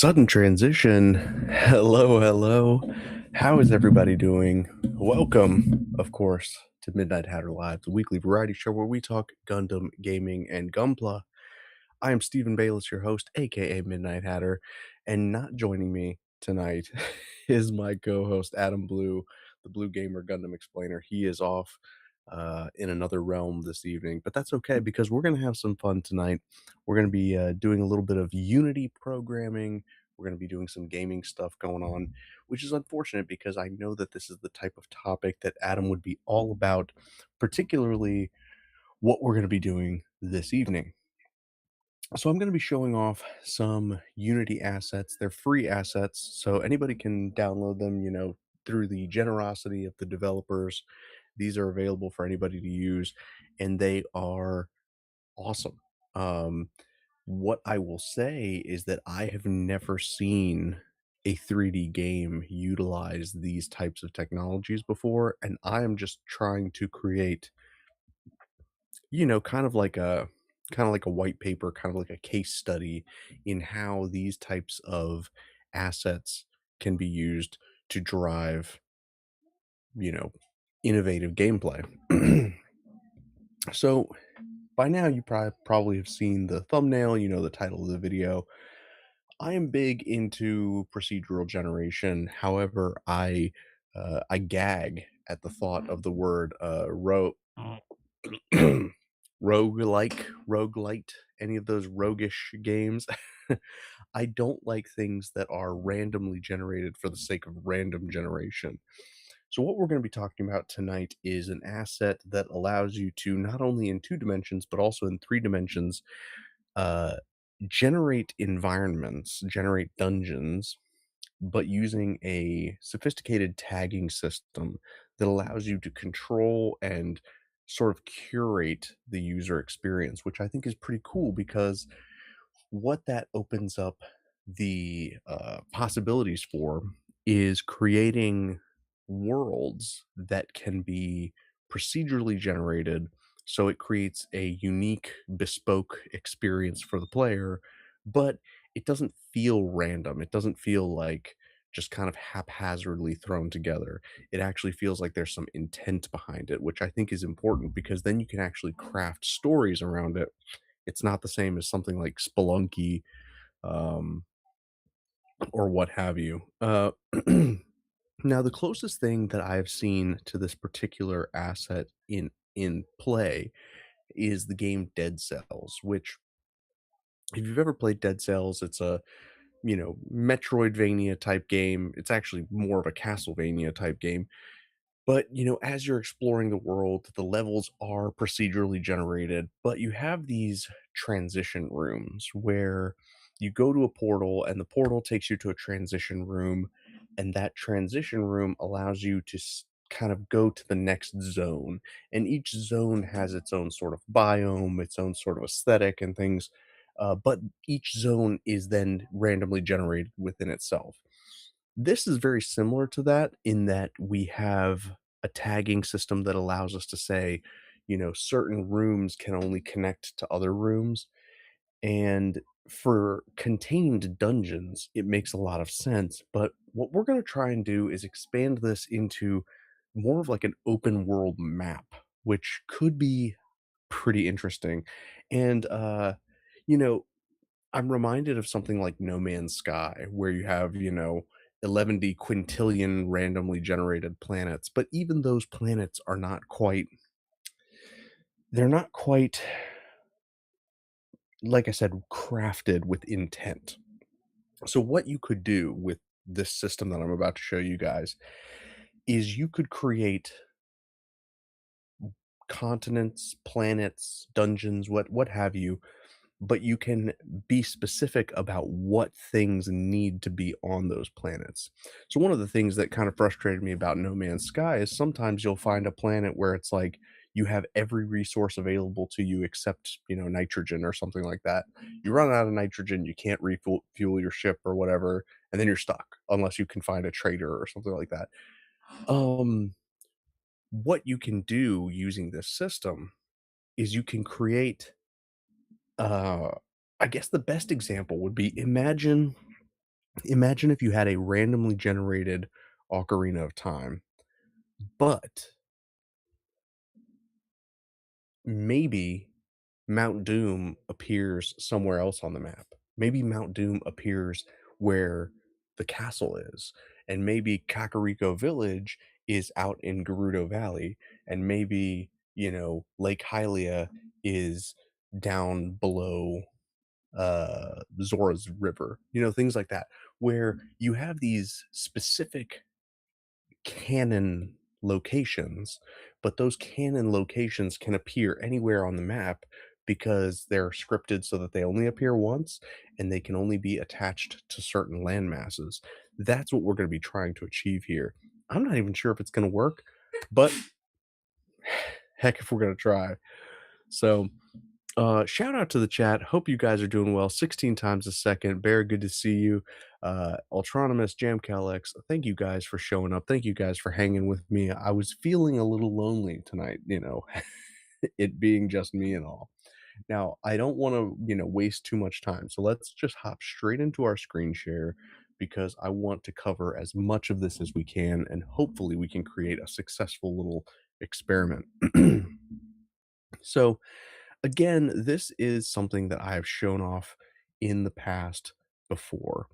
Sudden transition. Hello, hello. How is everybody doing? Welcome, of course, to Midnight Hatter Live, the weekly variety show where we talk Gundam, gaming, and Gunpla. I am Stephen Bayless, your host, aka Midnight Hatter, and not joining me tonight is my co-host Adam Blue, the Blue Gamer Gundam Explainer. He is off in another realm this evening, but that's okay because we're going to have some fun tonight. We're going to be doing a little bit of Unity programming. We're going to be doing some gaming stuff going on, which is unfortunate because I know that this is the type of topic that Adam would be all about, particularly what we're going to be doing this evening. So I'm going to be showing off some Unity assets. They're free assets, so anybody can download them, through the generosity of the developers. These are available for anybody to use, and they are awesome. Um, what I will say is that I have never seen a 3D game utilize these types of technologies before, and I am just trying to create kind of like a white paper, kind of like a case study in how these types of assets can be used to drive, you know, innovative gameplay. So by now you probably have seen the thumbnail, the title of the video. I am big into procedural generation. However, I gag at the thought of the word roguelite, any of those roguish games. I don't like things that are randomly generated for the sake of random generation. So, what we're going to be talking about tonight is an asset that allows you to not only in 2 dimensions, but also in 3 dimensions, uh, generate environments, generate dungeons, but using a sophisticated tagging system that allows you to control and sort of curate the user experience, which I think is pretty cool because what that opens up the possibilities for is creating worlds that can be procedurally generated. So it creates a unique, bespoke experience for the player, but it doesn't feel random. It doesn't feel like just kind of haphazardly thrown together. It actually feels like there's some intent behind it, which I think is important because then you can actually craft stories around it. It's not the same as something like Spelunky, um, or what have you. Now, the closest thing that I've seen to this particular asset in play is the game Dead Cells, which, if you've ever played Dead Cells, it's a Metroidvania type game. It's actually more of a Castlevania type game. But, as you're exploring the world, the levels are procedurally generated, but you have these transition rooms where you go to a portal and the portal takes you to a transition room, and that transition room allows you to kind of go to the next zone. And each zone has its own sort of biome, its own sort of aesthetic and things. But each zone is then randomly generated within itself. This is very similar to that in that we have a tagging system that allows us to say, certain rooms can only connect to other rooms. And for contained dungeons, it makes a lot of sense. But what we're going to try and do is expand this into more of like an open world map, which could be pretty interesting. And, you know, I'm reminded of something like No Man's Sky, where you have, 11D quintillion randomly generated planets, but even those planets are not quite, they're not quite, like I said, crafted with intent. So, what you could do with this system that I'm about to show you guys is you could create continents, planets, dungeons, what have you, but you can be specific about what things need to be on those planets. So one of the things that kind of frustrated me about No Man's Sky is sometimes you'll find a planet where it's like you have every resource available to you except, nitrogen or something like that. You run out of nitrogen, you can't refuel your ship or whatever, and then you're stuck unless you can find a trader or something like that. Um what you can do using this system is you can create uh I guess the best example would be, imagine Imagine if you had a randomly generated Ocarina of Time, but maybe Mount Doom appears somewhere else on the map. Maybe Mount Doom appears where the castle is, and maybe Kakariko Village is out in Gerudo Valley, and maybe, Lake Hylia is down below Zora's River, things like that, where you have these specific canon locations, but those canon locations can appear anywhere on the map because they're scripted so that they only appear once and they can only be attached to certain land masses. That's what we're going to be trying to achieve here. I'm not even sure if it's going to work, but heck if we're going to try. So, shout out to the chat. Hope you guys are doing well. 16 times a second. Bear, good to see you. Ultronymous, JamCalX, thank you guys for showing up. Thank you guys for hanging with me. I was feeling a little lonely tonight, it being just me and all. Now, I don't want to, waste too much time. So let's just hop straight into our screen share because I want to cover as much of this as we can, and hopefully we can create a successful little experiment. So, again, this is something that I have shown off in the past before.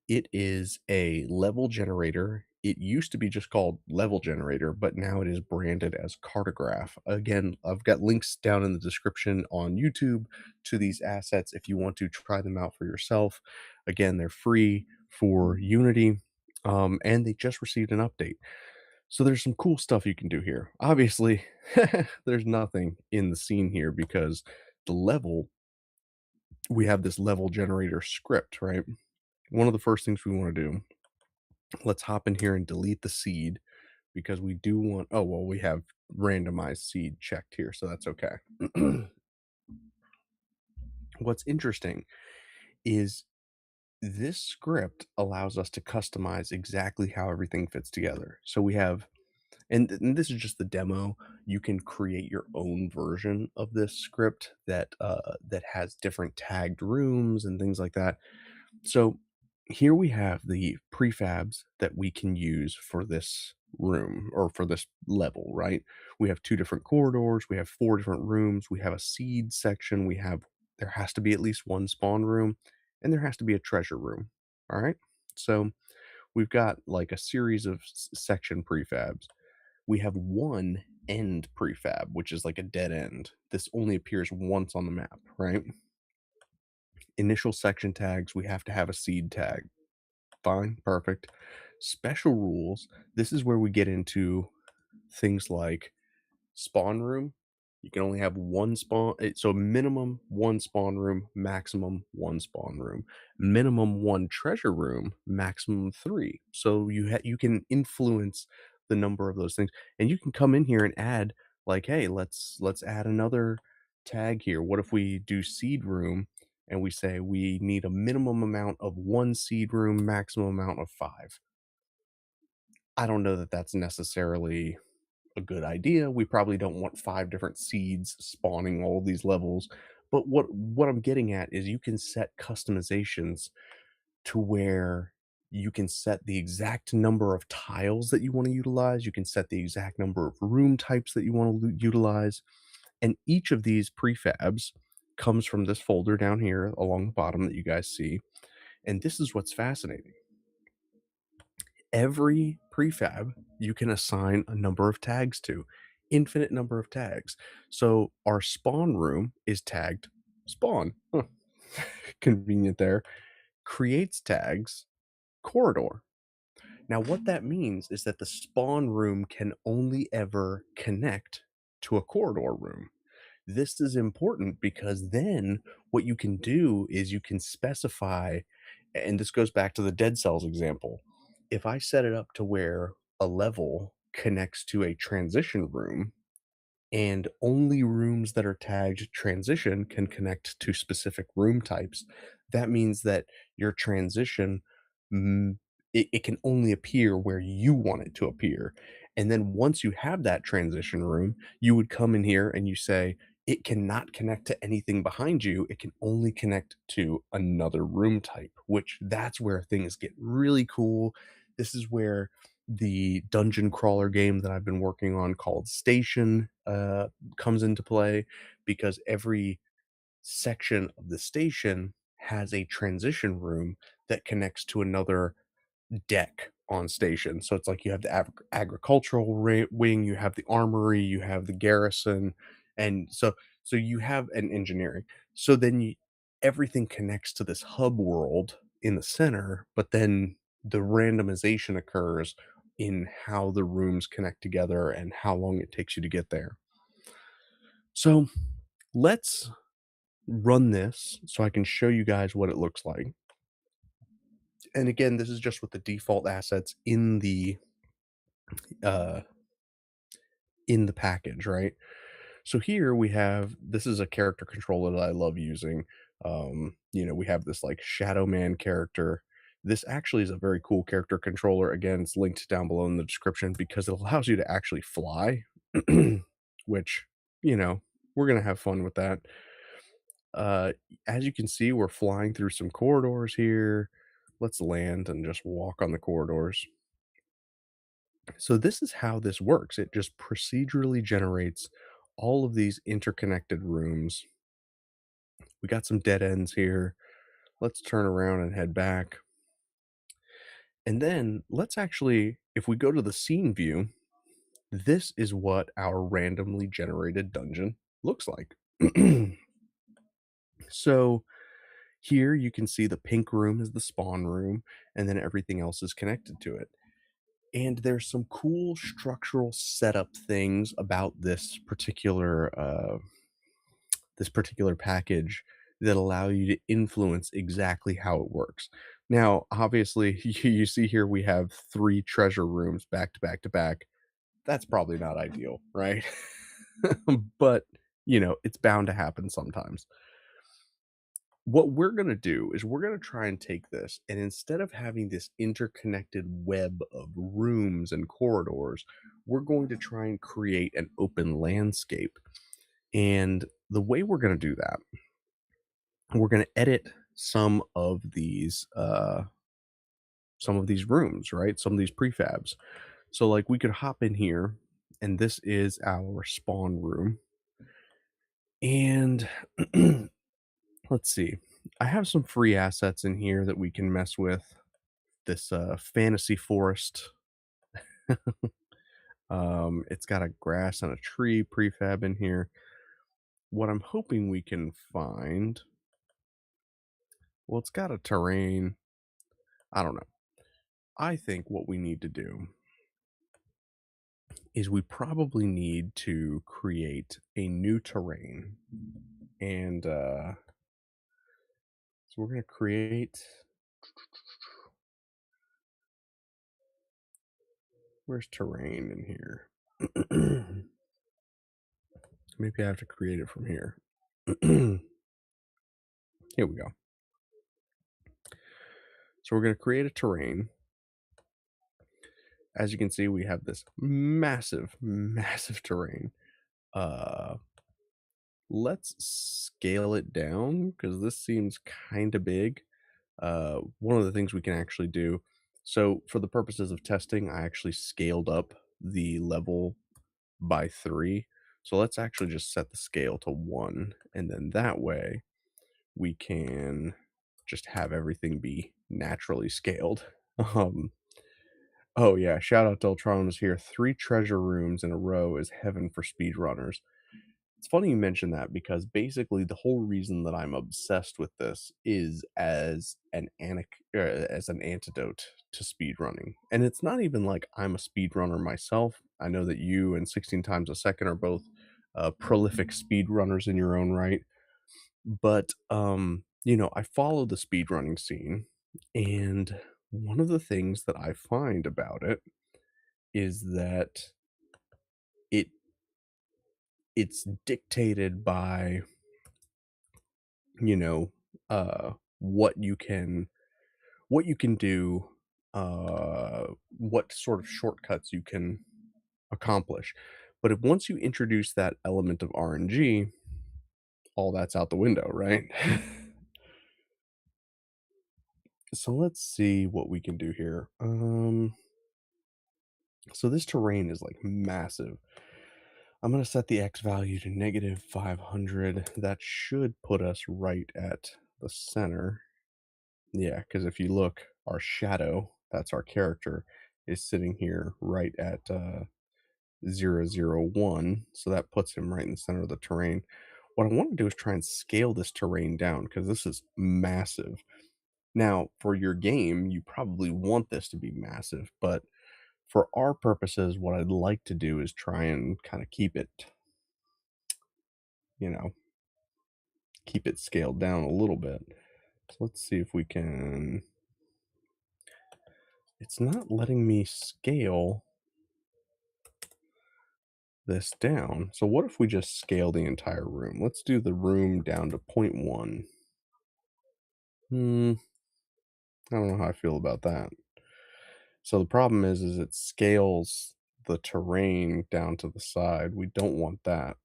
It is a level generator. It used to be just called level generator, but now it is branded as cartograph. Again, I've got links down in the description on YouTube to these assets if you want to try them out for yourself. Again, they're free for Unity, and they just received an update. So there's some cool stuff you can do here. Obviously, there's nothing in the scene here because the level, we have this level generator script, right? One of the first things we want to do, let's hop in here and delete the seed because we do want, oh, well, we have randomized seed checked here, so that's okay. What's interesting is this script allows us to customize exactly how everything fits together. So we have, and this is just the demo. You can create your own version of this script that has different tagged rooms and things like that. So here we have the prefabs that we can use for this room or for this level, right? We have two different corridors, we have four different rooms, we have a seed section, there has to be at least one spawn room, and there has to be a treasure room. All right. So we've got like a series of section prefabs. We have one end prefab, which is like a dead end. This only appears once on the map, right? Initial section tags, we have to have a seed tag. Fine, perfect. Special rules, this is where we get into things like spawn room. You can only have one spawn, so minimum one spawn room, maximum one spawn room, minimum one treasure room, maximum three. So you can influence the number of those things, and you can come in here and add like, hey, let's add another tag here. What if we do seed room and we say we need a minimum amount of one seed room, maximum amount of five? I don't know that that's necessarily a good idea. We probably don't want five different seeds spawning all of these levels. But what I'm getting at is you can set customizations to where you can set the exact number of tiles that you want to utilize. You can set the exact number of room types that you want to utilize. And each of these prefabs comes from this folder down here along the bottom that you guys see. And this is what's fascinating. Every prefab you can assign a number of tags to, infinite number of tags. So our spawn room is tagged spawn. Huh. Convenient there. Creates tags corridor. Now, what that means is that the spawn room can only ever connect to a corridor room. This is important because then what you can do is you can specify, and this goes back to the dead cells example. If I set it up to where a level connects to a transition room, and only rooms that are tagged transition can connect to specific room types, that means that your transition, mm, it can only appear where you want it to appear. And then once you have that transition room, you would come in here and you say, it cannot connect to anything behind you. It can only connect to another room type, which that's where things get really cool. This is where the dungeon crawler game that I've been working on called Station comes into play, because every section of the station has a transition room that connects to another deck on station. So it's like you have the agricultural wing, you have the armory, you have the garrison, and so you have an engineering. So then everything connects to this hub world in the center, but then the randomization occurs in how the rooms connect together and how long it takes you to get there. So let's run this so I can show you guys what it looks like. And again, this is just with the default assets uh in the package, right? So here we have, this is a character controller that I love using. We have this like Shadow Man character. This actually is a very cool character controller. Again, it's linked down below in the description because it allows you to actually fly, which, you know, we're gonna have fun with that. Uh, as you can see, we're flying through some corridors here. Let's land and just walk on the corridors. So this is how this works. It just procedurally generates all of these interconnected rooms. We got some dead ends here. Let's turn around and head back. And then let's actually, if we go to the scene view, this is what our randomly generated dungeon looks like. So here you can see the pink room is the spawn room, and then everything else is connected to it. And there's some cool structural setup things about this particular package that allow you to influence exactly how it works. Now, obviously, you see here we have 3 treasure rooms back to back to back. That's probably not ideal, right? But, it's bound to happen sometimes. What we're gonna do is we're gonna try and take this, and instead of having this interconnected web of rooms and corridors, we're going to try and create an open landscape. And the way we're gonna do that, we're gonna edit some of these rooms, right? Some of these prefabs. So like we could hop in here, and this is our spawn room. And let's see. I have some free assets in here that we can mess with. This fantasy forest. It's got a grass and a tree prefab in here. What I'm hoping we can find, well, it's got a terrain. I don't know. I think what we need to do is we probably need to create a new terrain. And so we're going to create, where's terrain in here? Maybe I have to create it from here. Here we go. So we're going to create a terrain. As you can see, we have this massive, massive terrain. Uh, let's scale it down because this seems kind of big. One of the things we can actually do. So for the purposes of testing, I actually scaled up the level by 3. So let's actually just set the scale to 1, and then that way we can just have everything be naturally scaled. Um, oh yeah, shout out to Ultronus here. 3 treasure rooms in a row is heaven for speedrunners. It's funny you mention that because basically the whole reason that I'm obsessed with this is as an antidote to speedrunning. And it's not even like I'm a speedrunner myself. I know that you and 16 times a second are both prolific speedrunners in your own right. But I follow the speedrunning scene, and one of the things that I find about it is that it it's dictated by, you know, what you can do, what sort of shortcuts you can accomplish. But if once you introduce that element of RNG, all that's out the window, right? So let's see what we can do here. So this terrain is like massive. I'm going to set the X value to negative 500. That should put us right at the center. Yeah, because if you look, our shadow, that's our character, is sitting here right at 0, 0, 1. So that puts him right in the center of the terrain. What I want to do is try and scale this terrain down because this is massive. Now, for your game, you probably want this to be massive, but for our purposes, what I'd like to do is try and kind of you know, keep it scaled down a little bit. So let's see if we can. It's not letting me scale this down. So what if we just scale the entire room? Let's do the room down to 0.1. I don't know how I feel about that. So the problem is it scales the terrain down to the side. We don't want that.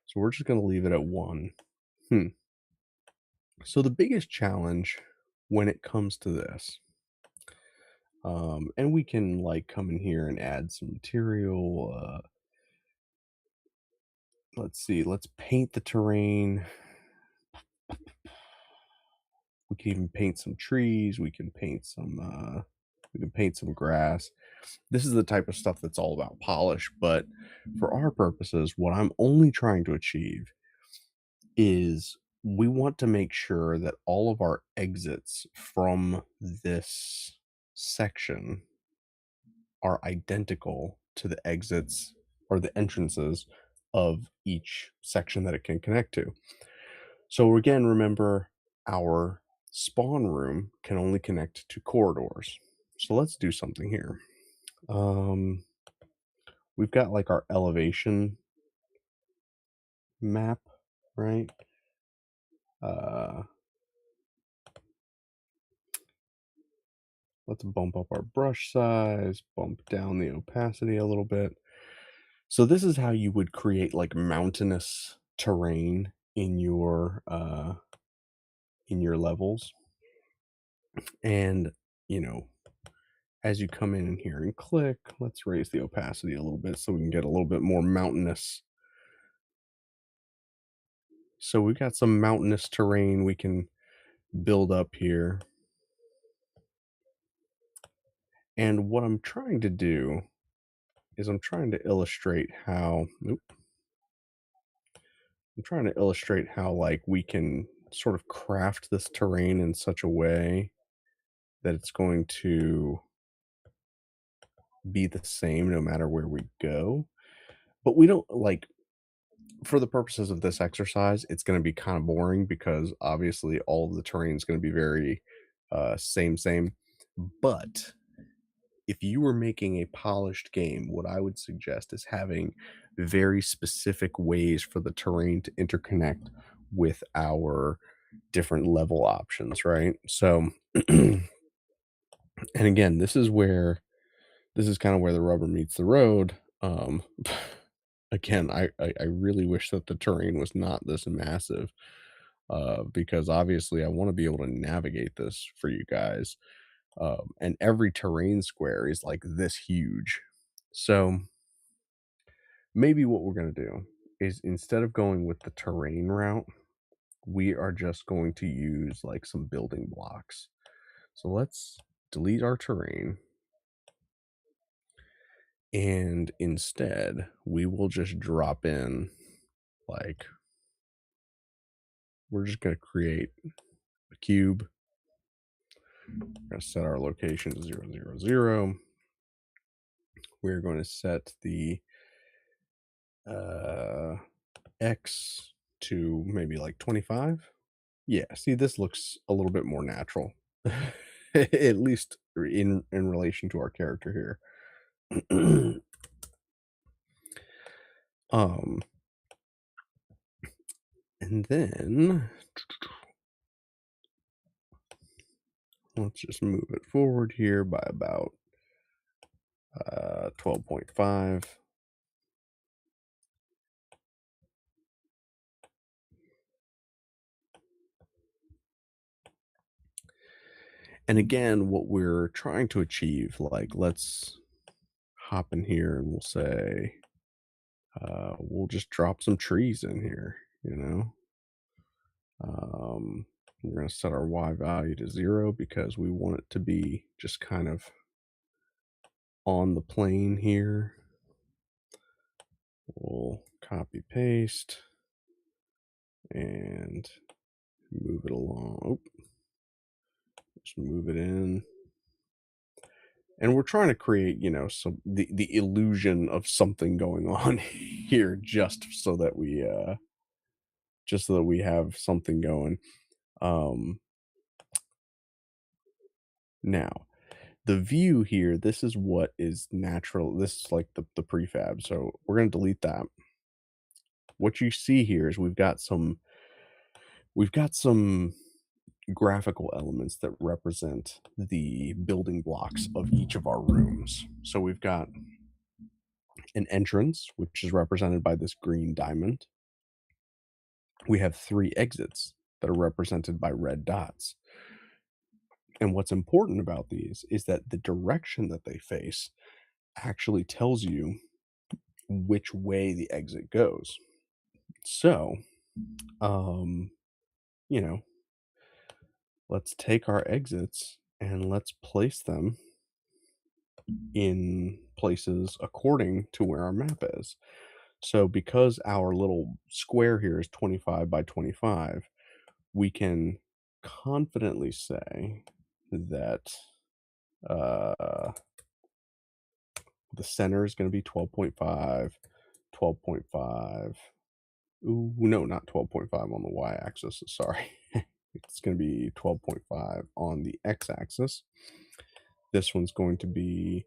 So we're just going to leave it at 1. Hmm. So the biggest challenge when it comes to this, and we can like come in here and add some material. Let's see, let's paint the terrain. We can even paint some trees. We can paint some grass. This is the type of stuff that's all about polish. But for our purposes, what I'm only trying to achieve is we want to make sure that all of our exits from this section are identical to the exits or the entrances of each section that it can connect to. So again, remember our spawn room can only connect to corridors. So let's do something here. Um, we've got like our elevation map, right? Uh, let's bump up our brush size, bump down the opacity a little bit. So this is how you would create like mountainous terrain in your levels. And you know, as you come in here and click, let's raise the opacity a little bit so we can get a little bit more mountainous. So we've got some mountainous terrain we can build up here. And what I'm trying to do is I'm trying to illustrate how, I'm trying to illustrate how like we can sort of craft this terrain in such a way that it's going to be the same no matter where we go. But we don't like for the purposes of this exercise, it's going to be kind of boring because obviously all of the terrain is going to be very same. But if you were making a polished game, what I would suggest is having very specific ways for the terrain to interconnect with our different level options, right? So, and again, this is kind of where the rubber meets the road. Again, I really wish that the terrain was not this massive, because obviously I want to be able to navigate this for you guys. And every terrain square is like this huge. So maybe what we're going to do is instead of going with the terrain route, we are just going to use like some building blocks. So let's delete our terrain. And instead, we will just drop in like, we're just going to create a cube. We're going to set our location to 0, 0, 0. We're going to set the X to maybe like 25. Yeah, see, this looks a little bit more natural, at least in relation to our character here. um, and then let's just move it forward here by about 12.5. And again, what we're trying to achieve, like, let's hop in here and we'll say, we'll just drop some trees in here, you know? Um, we're going to set our Y value to 0 because we want it to be just kind of on the plane here. We'll copy paste and move it along. Oh, just move it in. And we're trying to create, some the illusion of something going on here just so that we have something going. Um Now, the view here, this is what is natural. This is like the prefab. So we're going to delete that. What you see here is we've got some graphical elements that represent the building blocks of each of our rooms. So we've got an entrance, which is represented by this green diamond. We have 3 exits that are represented by red dots. And what's important about these is that the direction that they face actually tells you which way the exit goes. So, um, you know, let's take our exits and let's place them in places according to where our map is. So, because our little square here is 25 by 25, we can confidently say that uh, the center is going to be 12.5, 12.5. Ooh, no, not 12.5 on the y-axis, sorry. It's gonna be 12.5 on the x-axis. This one's going to be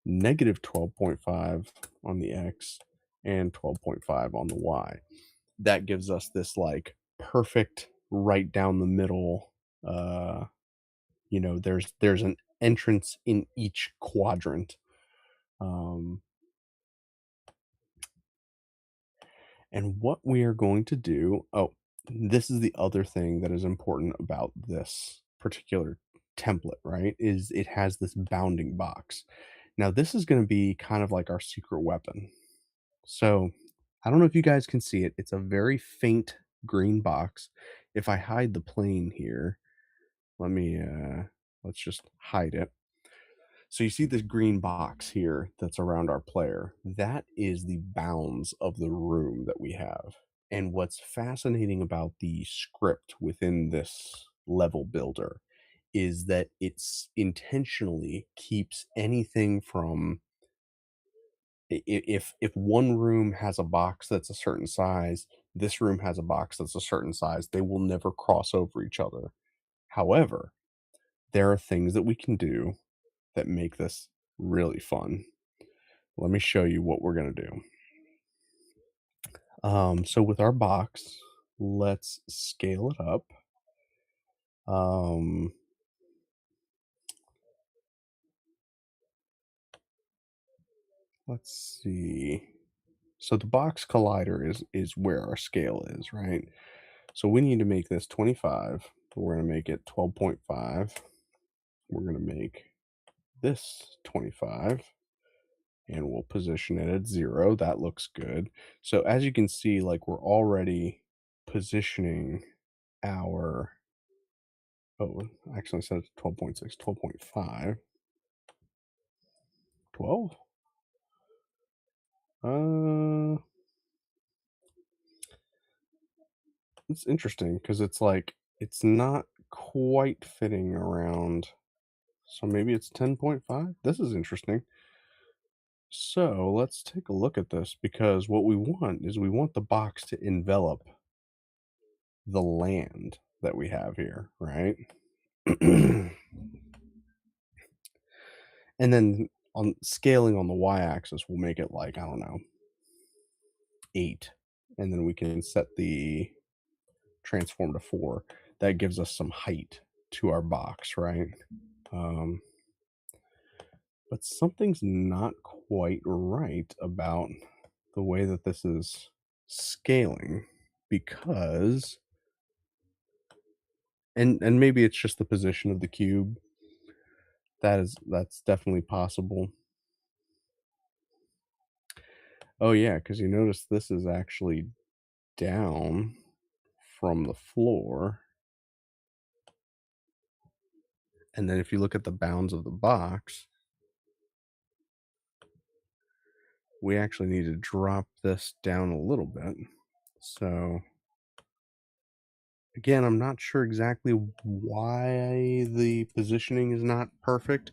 negative 12.5 on the x and 12.5 on the y. That gives us this, like, perfect right down the middle, there's an entrance in each quadrant. Um And what we are going to do this is the other thing that is important about this particular template, right? Is it has this bounding box. Now, this is gonna be kind of like our secret weapon. So, I don't know if you guys can see it. It's a very faint green box. If I hide the plane here, let me, let's just hide it. So you see this green box here that's around our player. That is the bounds of the room that we have. And what's fascinating about the script within this level builder is that it's intentionally keeps anything from if one room has a box that's a certain size, this room has a box that's a certain size, they will never cross over each other. However, there are things that we can do that make this really fun. Let me show you what we're gonna do. So with our box, let's scale it up. Um, let's see. So the box collider is where our scale is, right? So we need to make this 25. We're gonna make it 12.5. We're gonna make this 25 and we'll position it at 0. That looks good. So as you can see, like, we're already positioning our actually, I said 12.6, 12.5. 12? Uh, it's interesting because it's like it's not quite fitting around. So maybe it's 10.5. This is interesting. So let's take a look at this because what we want is we want the box to envelop the land that we have here, right? And then on scaling on the y-axis, we'll make it like, I don't know, 8. And then we can set the transform to 4. That gives us some height to our box, right? Um, but something's not quite right about the way that this is scaling because And maybe it's just the position of the cube. That's definitely possible. Oh, yeah, because you notice this is actually down from the floor, and then if you look at the bounds of the box, we actually need to drop this down a little bit. So, again, I'm not sure exactly why the positioning is not perfect,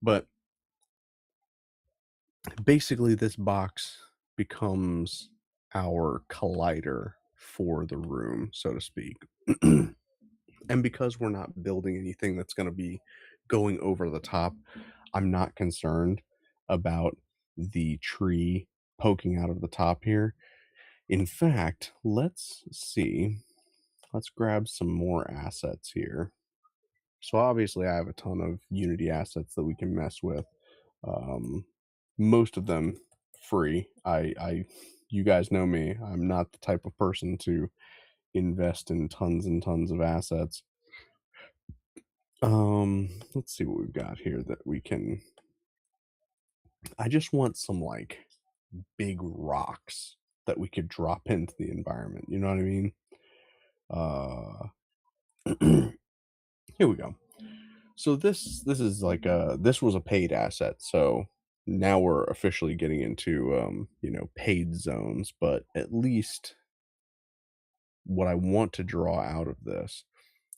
but basically this box becomes our collider for the room, so to speak. And because we're not building anything that's going to be going over the top, I'm not concerned about the tree poking out of the top here. In fact, let's see. Let's grab some more assets here. So obviously I have a ton of Unity assets that we can mess with. Um, most of them free. You guys know me. I'm not the type of person to invest in tons and tons of assets. Let's see what we've got here that we can. I just want some like big rocks that we could drop into the environment. You know what I mean? Here we go. So this is like this was a paid asset. So now we're officially getting into paid zones, but at least what I want to draw out of this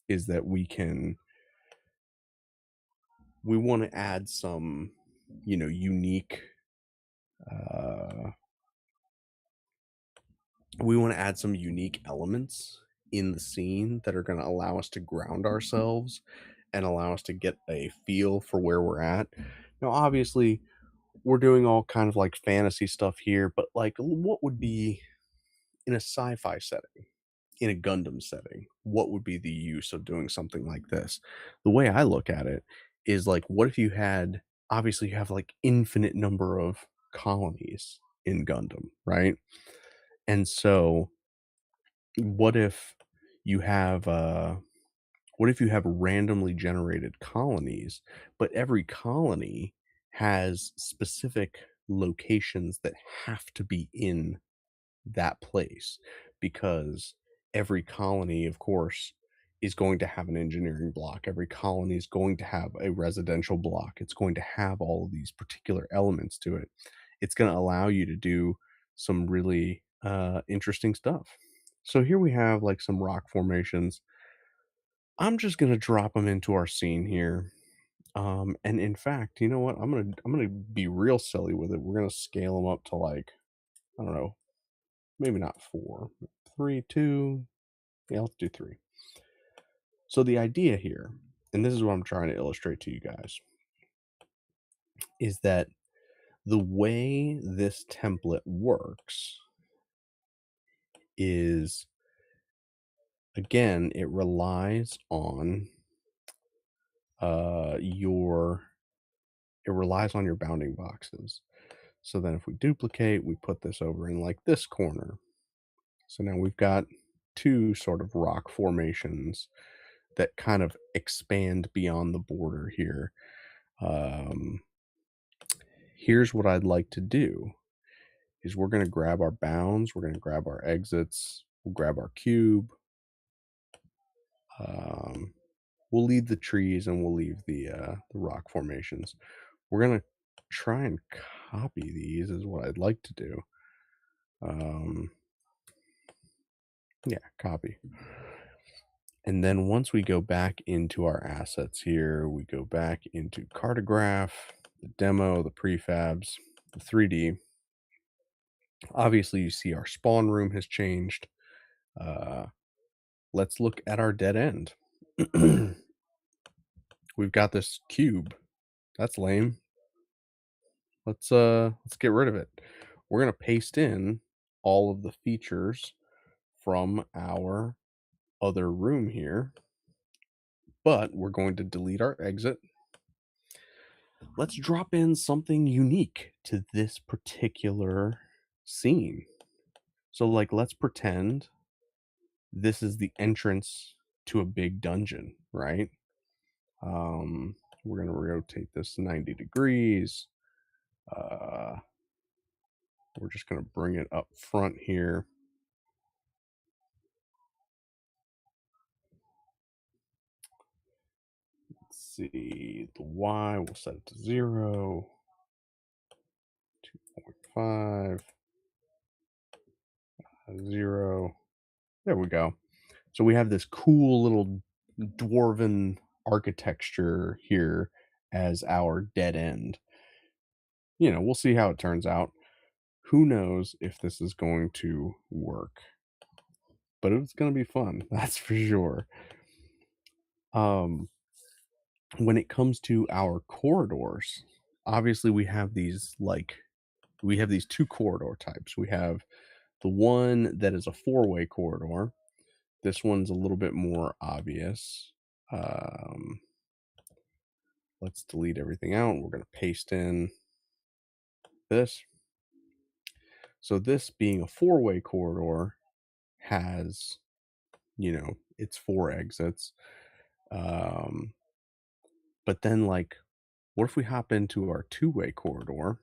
is that we want to add some unique uh we want to add some unique elements in the scene that are going to allow us to ground ourselves and allow us to get a feel for where we're at. Now, obviously, we're doing all kind of like fantasy stuff here, but like, what would be in a sci-fi setting, in a Gundam setting? What would be the use of doing something like this? The way I look at it is like, what if you had, obviously, you have like infinite number of colonies in Gundam, right? And so what if you have what if you have randomly generated colonies, but every colony has specific locations that have to be in that place because every colony, of course, is going to have an engineering block. Every colony is going to have a residential block. It's going to have all of these particular elements to it. It's going to allow you to do some really interesting stuff. So here we have like some rock formations. I'm just going to drop them into our scene here. And in fact, you know what? I'm gonna be real silly with it. We're gonna scale them up to like, I don't know, maybe not 4, 3, 2. Yeah, let's do 3. So the idea here, and this is what I'm trying to illustrate to you guys, is that the way this template works is, again, it relies on your it relies on your bounding boxes. So then if we duplicate, we put this over in like this corner. So now we've got 2 sort of rock formations that kind of expand beyond the border here. Um, Here's what I'd like to do is we're going to grab our bounds, we're going to grab our exits, we'll grab our cube. Um, we'll leave the trees and we'll leave the rock formations. We're going to try and copy these is what I'd like to do. Um, yeah, copy. And then once we go back into our assets here, we go back into Cartograph, the demo, the prefabs, the 3D. Obviously, you see our spawn room has changed. Uh, let's look at our dead end. We've got this cube. That's lame. Let's get rid of it. We're gonna paste in all of the features from our other room here, but we're going to delete our exit. Let's drop in something unique to this particular scene. So, like, let's pretend this is the entrance to a big dungeon, right? We're going to rotate this 90 degrees. We're just going to bring it up front here. Let's see, the Y, we'll set it to 0, 2.5, 0. There we go. So we have this cool little dwarven architecture here as our dead end. We'll see how it turns out. Who knows if this is going to work? But it's going to be fun, that's for sure. When it comes to our corridors, obviously we have these two corridor types. We have the one that is a four-way corridor. This one's a little bit more obvious. Let's delete everything out. We're going to paste in this. So this being a four-way corridor has, its four exits. But then what if we hop into our two-way corridor?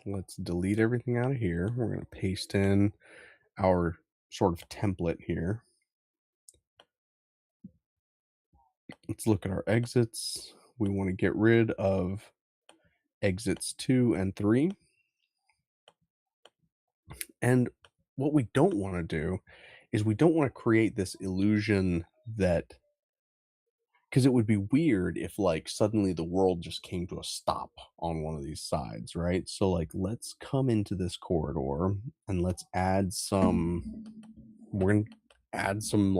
Let's delete everything out of here. We're going to paste in our sort of template here. Let's look at our exits. We want to get rid of exits 2 and 3. And what we don't want to do is we don't want to create this illusion that, because it would be weird if suddenly the world just came to a stop on one of these sides, right? So let's come into this corridor and let's add we're going to add some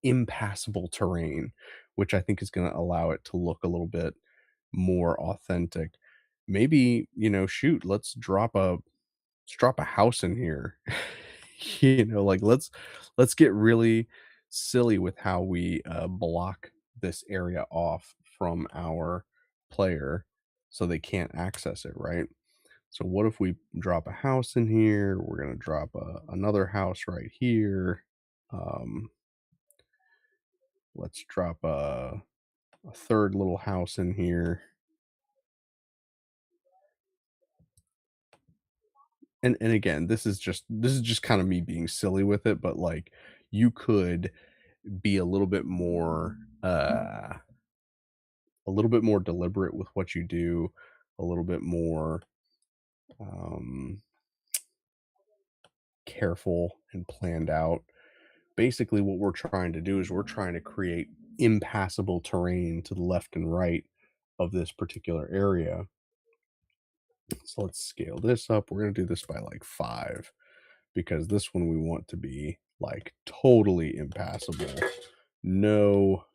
impassable terrain, which I think is going to allow it to look a little bit more authentic. Maybe, shoot, let's drop a house in here. Let's get really silly with how we block this area off from our player so they can't access it, right? So what if we drop a house in here? We're going to drop another house right here. Let's drop a third little house in here. And again, this is just kind of me being silly with it, but you could be a little bit more deliberate with what you do, a little bit more careful and planned out. Basically, what we're trying to do is we're trying to create impassable terrain to the left and right of this particular area. So let's scale this up. We're going to do this by 5 because this one we want to be totally impassable. No,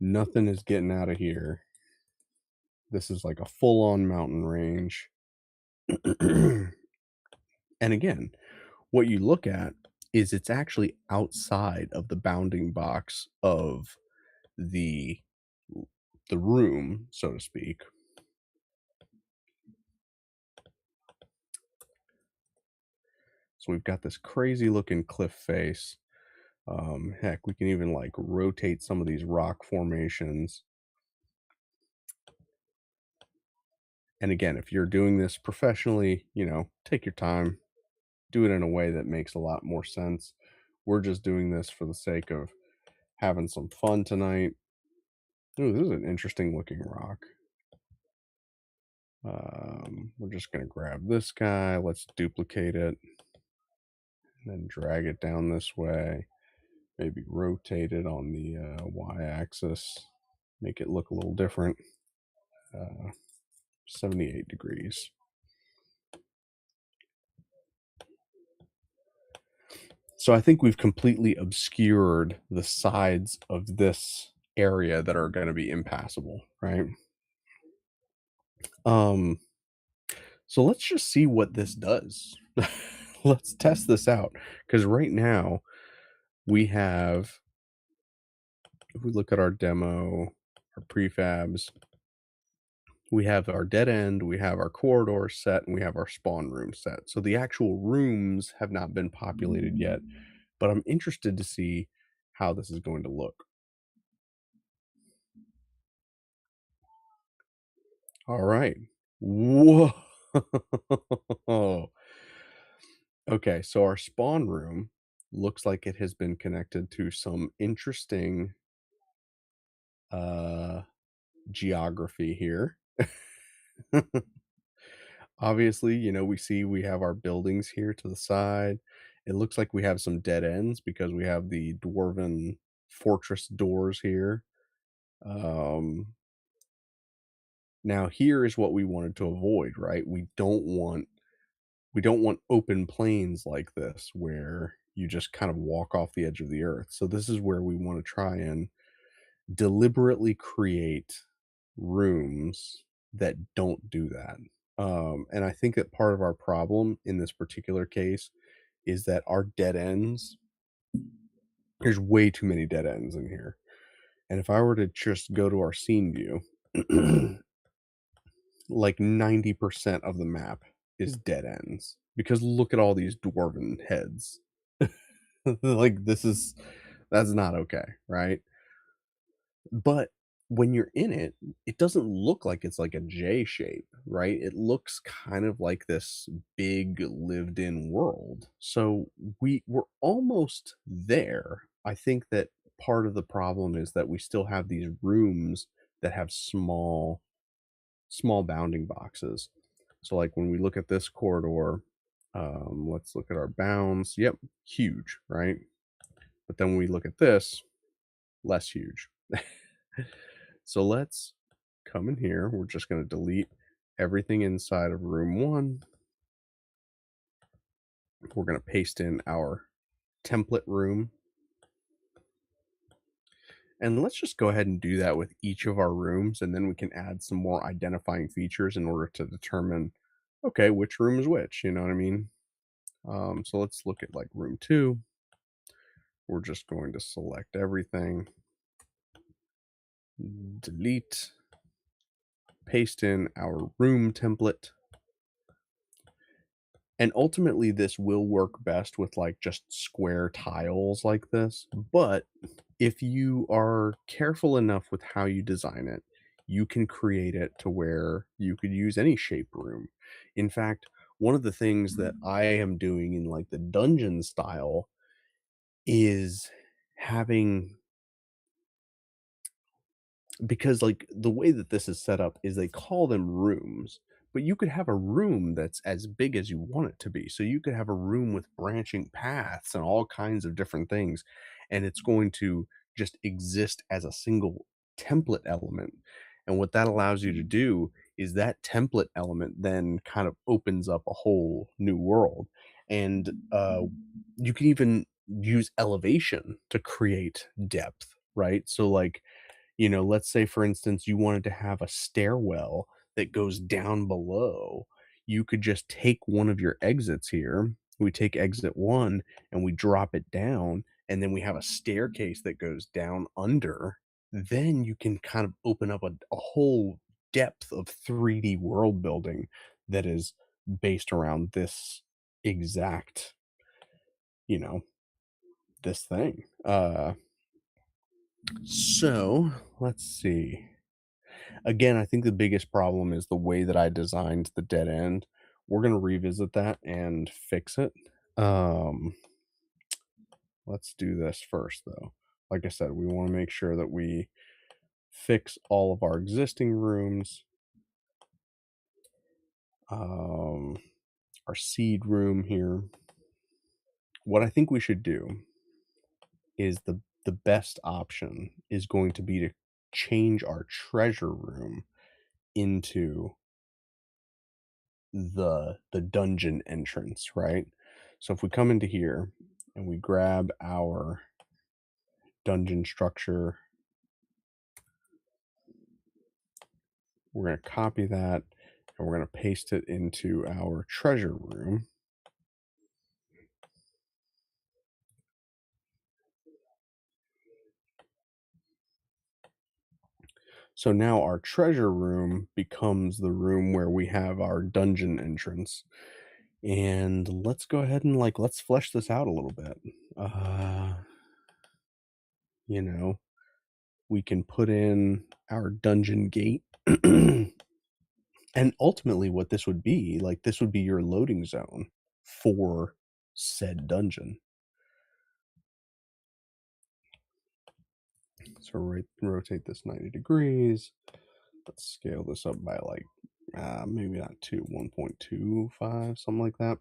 nothing is getting out of here. This is like a full-on mountain range. And again, what you look at is it's actually outside of the bounding box of the room, so to speak. So we've got this crazy looking cliff face. Heck, we can even rotate some of these rock formations. And again, if you're doing this professionally, take your time, do it in a way that makes a lot more sense. We're just doing this for the sake of having some fun tonight. Ooh, this is an interesting looking rock. We're just going to grab this guy. Let's duplicate it and then drag it down this way. Maybe rotate it on the y-axis, make it look a little different. 78 degrees. So I think we've completely obscured the sides of this area that are going to be impassable, right? So let's just see what this does. Let's test this out, because right now we have, if we look at our demo, our prefabs, We have our dead end, we have our corridor set, and we have our spawn room set. So the actual rooms have not been populated yet, but I'm interested to see how this is going to look. All right. Whoa. Okay, so our spawn room looks like it has been connected to some interesting uh geography here. Obviously, we have our buildings here to the side. It looks like we have some dead ends because we have the dwarven fortress doors here. Um, Now here is what we wanted to avoid, right? We don't want open plains like this where you just kind of walk off the edge of the earth. So this is where we want to try and deliberately create rooms that don't do that. And I think that part of our problem in this particular case is that our dead ends, there's way too many dead ends in here. And if I were to just go to our scene view, like 90% of the map is dead ends because look at all these dwarven heads. Like that's not okay, right? But when you're in it, it doesn't look like it's like a J shape, right? It looks kind of like this big lived in world. So we're almost there. I think that part of the problem is that we still have these rooms that have small bounding boxes. So like when we look at this corridor, let's look at our bounds. Yep, huge, right? But then when we look at this, less huge. So let's come in here. We're just going to delete everything inside of room one. We're going to paste in our template room. And let's just go ahead and do that with each of our rooms. And then we can add some more identifying features in order to determine, okay, which room is which. You know what I mean? So let's look at like room two. We're just going to select everything, delete, paste in our room template. And ultimately, this will work best with like just square tiles like this. But if you are careful enough with how you design it, you can create it to where you could use any shape room. In fact, one of the things that I am doing in like the dungeon style is having, because like the way that this is set up is they call them rooms, but you could have a room that's as big as you want it to be. So you could have a room with branching paths and all kinds of different things, and it's going to just exist as a single template element. And what that allows you to do is that template element then kind of opens up a whole new world. And you can even use elevation to create depth, right? So like, let's say for instance you wanted to have a stairwell that goes down below. You could just take one of your exits here. We take exit one and we drop it down, and then we have a staircase that goes down under. Then you can kind of open up a whole depth of 3D world building that is based around this exact, you know, this thing. So let's see. Again, I think the biggest problem is the way that I designed the dead end. We're gonna revisit that and fix it. Um, let's do this first, though. Like I said, we want to make sure that we fix all of our existing rooms. Um, our seed room here. What I think we should do is the best option is going to be to change our treasure room into the dungeon entrance, right? So if we come into here and we grab our dungeon structure, we're going to copy that and we're going to paste it into our treasure room. So now our treasure room becomes the room where we have our dungeon entrance. And let's go ahead and let's flesh this out a little bit. Uh, you know, we can put in our dungeon gate. And ultimately what this would be, this would be your loading zone for said dungeon. So rotate this 90 degrees. Let's scale this up by maybe not 1.25, something like that.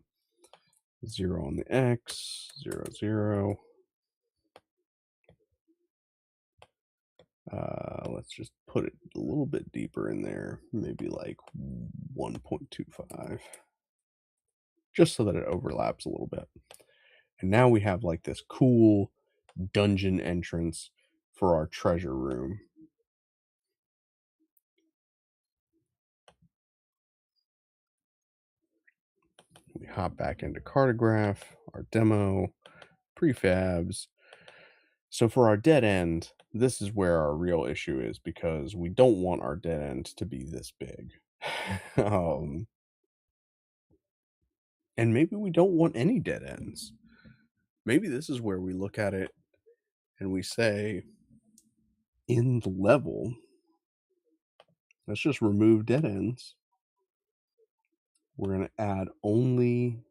0 on the X, 0, 0. Let's just put it a little bit deeper in there, maybe like 1.25, just so that it overlaps a little bit. And now we have like this cool dungeon entrance for our treasure room. We hop back into Cartograph, our demo, prefabs. So for our dead end, this is where our real issue is, because we don't want our dead end to be this big. um, and maybe we don't want any dead ends. Maybe this is where we look at it and we say, in the level, let's just remove dead ends. We're going to add only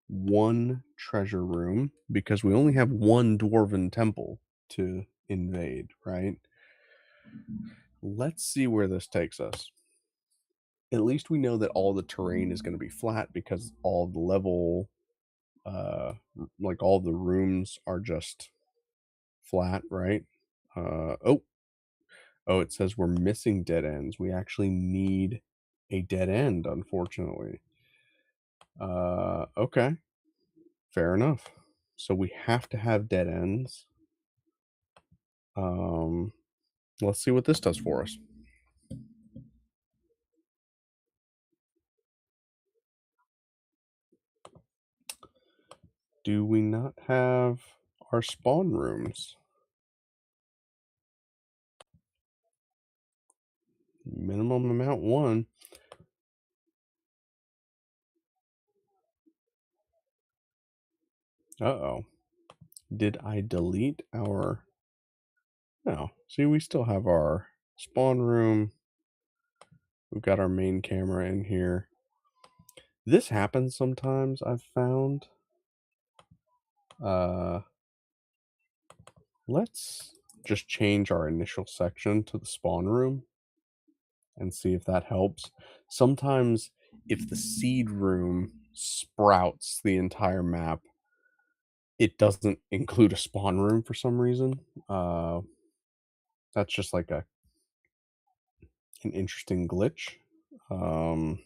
one treasure room, because we only have one dwarven temple to invade, right? Let's see where this takes us. At least we know that all the terrain is going to be flat, because all the level, all the rooms are just flat, right? Oh, it says we're missing dead ends. We actually need a dead end, unfortunately. Okay. Fair enough. So we have to have dead ends. Let's see what this does for us. Do we not have our spawn rooms? Minimum amount 1. Uh-oh. Did I delete our... No. See, we still have our spawn room. We've got our main camera in here. This happens sometimes, I've found. Let's just change our initial section to the spawn room and see if that helps. Sometimes if the seed room sprouts the entire map, it doesn't include a spawn room for some reason. That's just like an interesting glitch. Oh,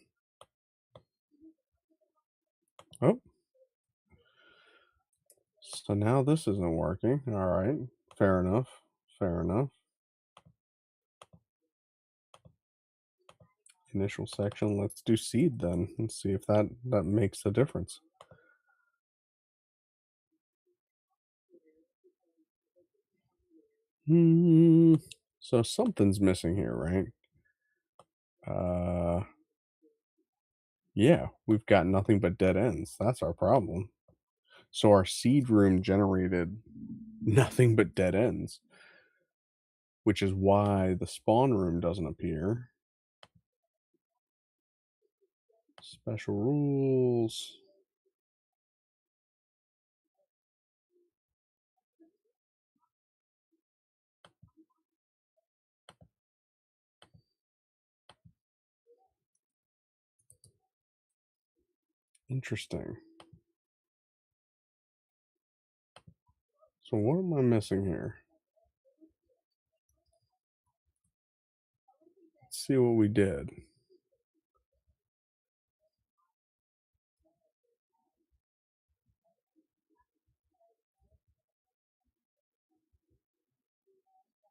so now this isn't working. All right, fair enough. Fair enough. Initial section. Let's do seed then and see if that makes a difference. So something's missing here, right? Yeah, we've got nothing but dead ends. That's our problem. So our seed room generated nothing but dead ends, which is why the spawn room doesn't appear. Special rules. Interesting. So what am I missing here? Let's see what we did.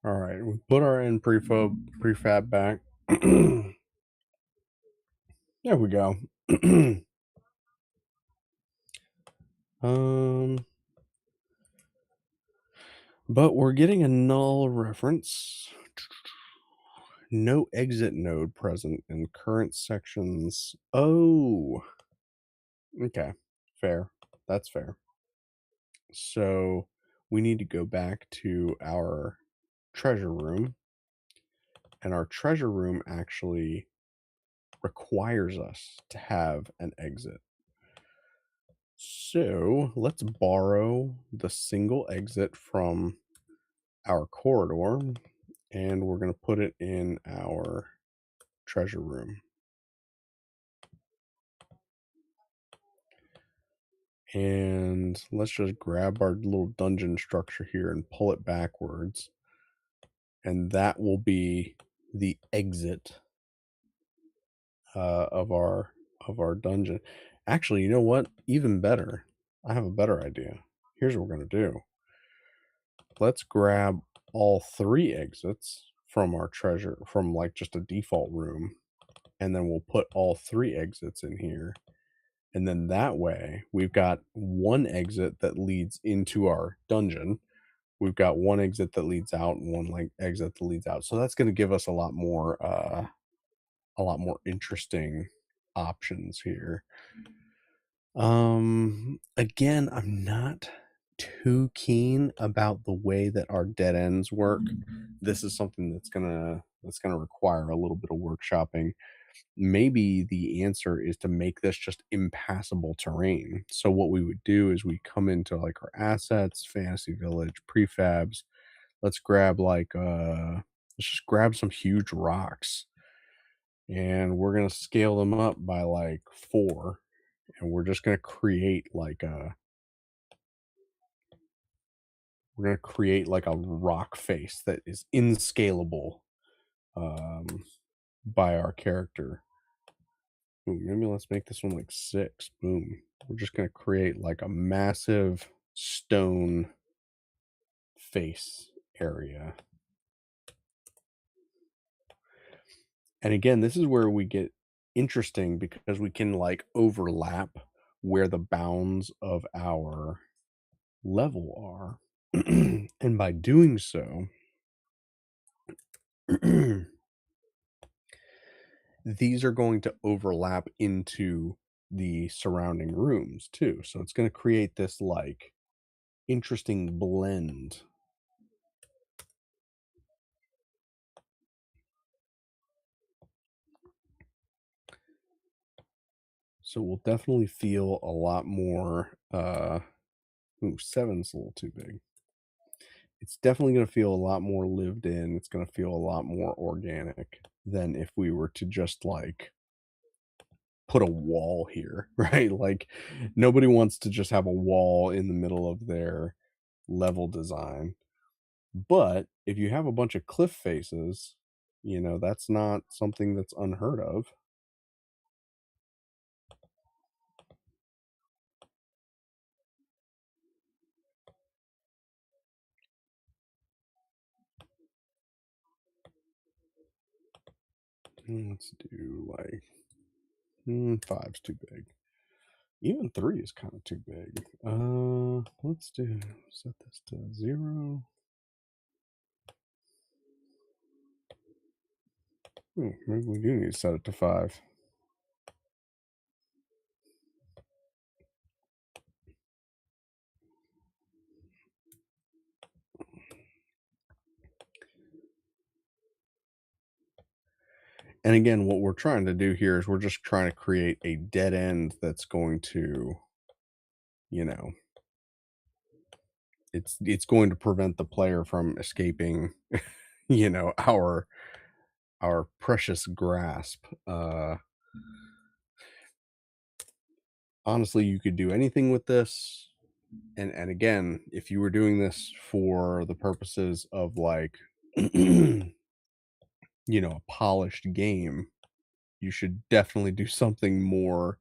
All right, we put our end prefab back. There we go. But we're getting a null reference. No exit node present in current sections. Oh, okay. Fair. That's fair. So we need to go back to our treasure room, and our treasure room actually requires us to have an exit. So let's borrow the single exit from our corridor, and we're going to put it in our treasure room. And let's just grab our little dungeon structure here and pull it backwards. And that will be the exit of our dungeon. Actually, you know what? Even better. I have a better idea. Here's what we're going to do. Let's grab all three exits from our treasure from like just a default room, and then we'll put all three exits in here. And then that way, we've got one exit that leads into our dungeon. We've got one exit that leads out and one like exit that leads out. So that's going to give us a lot more interesting options here. Again, I'm not too keen about the way that our dead ends work. This is something that's gonna require a little bit of workshopping. Maybe the answer is to make this just impassable terrain. So what we would do is we come into like our assets, fantasy village, prefabs. Let's grab let's just grab some huge rocks, and we're gonna scale them up by like 4, and we're just gonna create like a rock face that is inscalable um by our character. Ooh, maybe let's make this one like 6. Boom. We're just gonna create like a massive stone face area. And again, this is where we get interesting because we can like overlap where the bounds of our level are. And by doing so, these are going to overlap into the surrounding rooms too. So it's going to create this like interesting blend. So we'll definitely feel a lot more ooh, 7's a little too big. It's definitely going to feel a lot more lived in. It's going to feel a lot more organic than if we were to just like put a wall here, right? Like nobody wants to just have a wall in the middle of their level design. But if you have a bunch of cliff faces, you know, that's not something that's unheard of. Let's do like 5's too big. Even 3 is kind of too big. Let's do set this to 0. Maybe we do need to set it to 5. And again, what we're trying to do here is we're just trying to create a dead end that's going to, you know, it's going to prevent the player from escaping, you know, our precious grasp. Honestly, you could do anything with this. And again, if you were doing this for the purposes of like, you know, a polished game, you should definitely do something more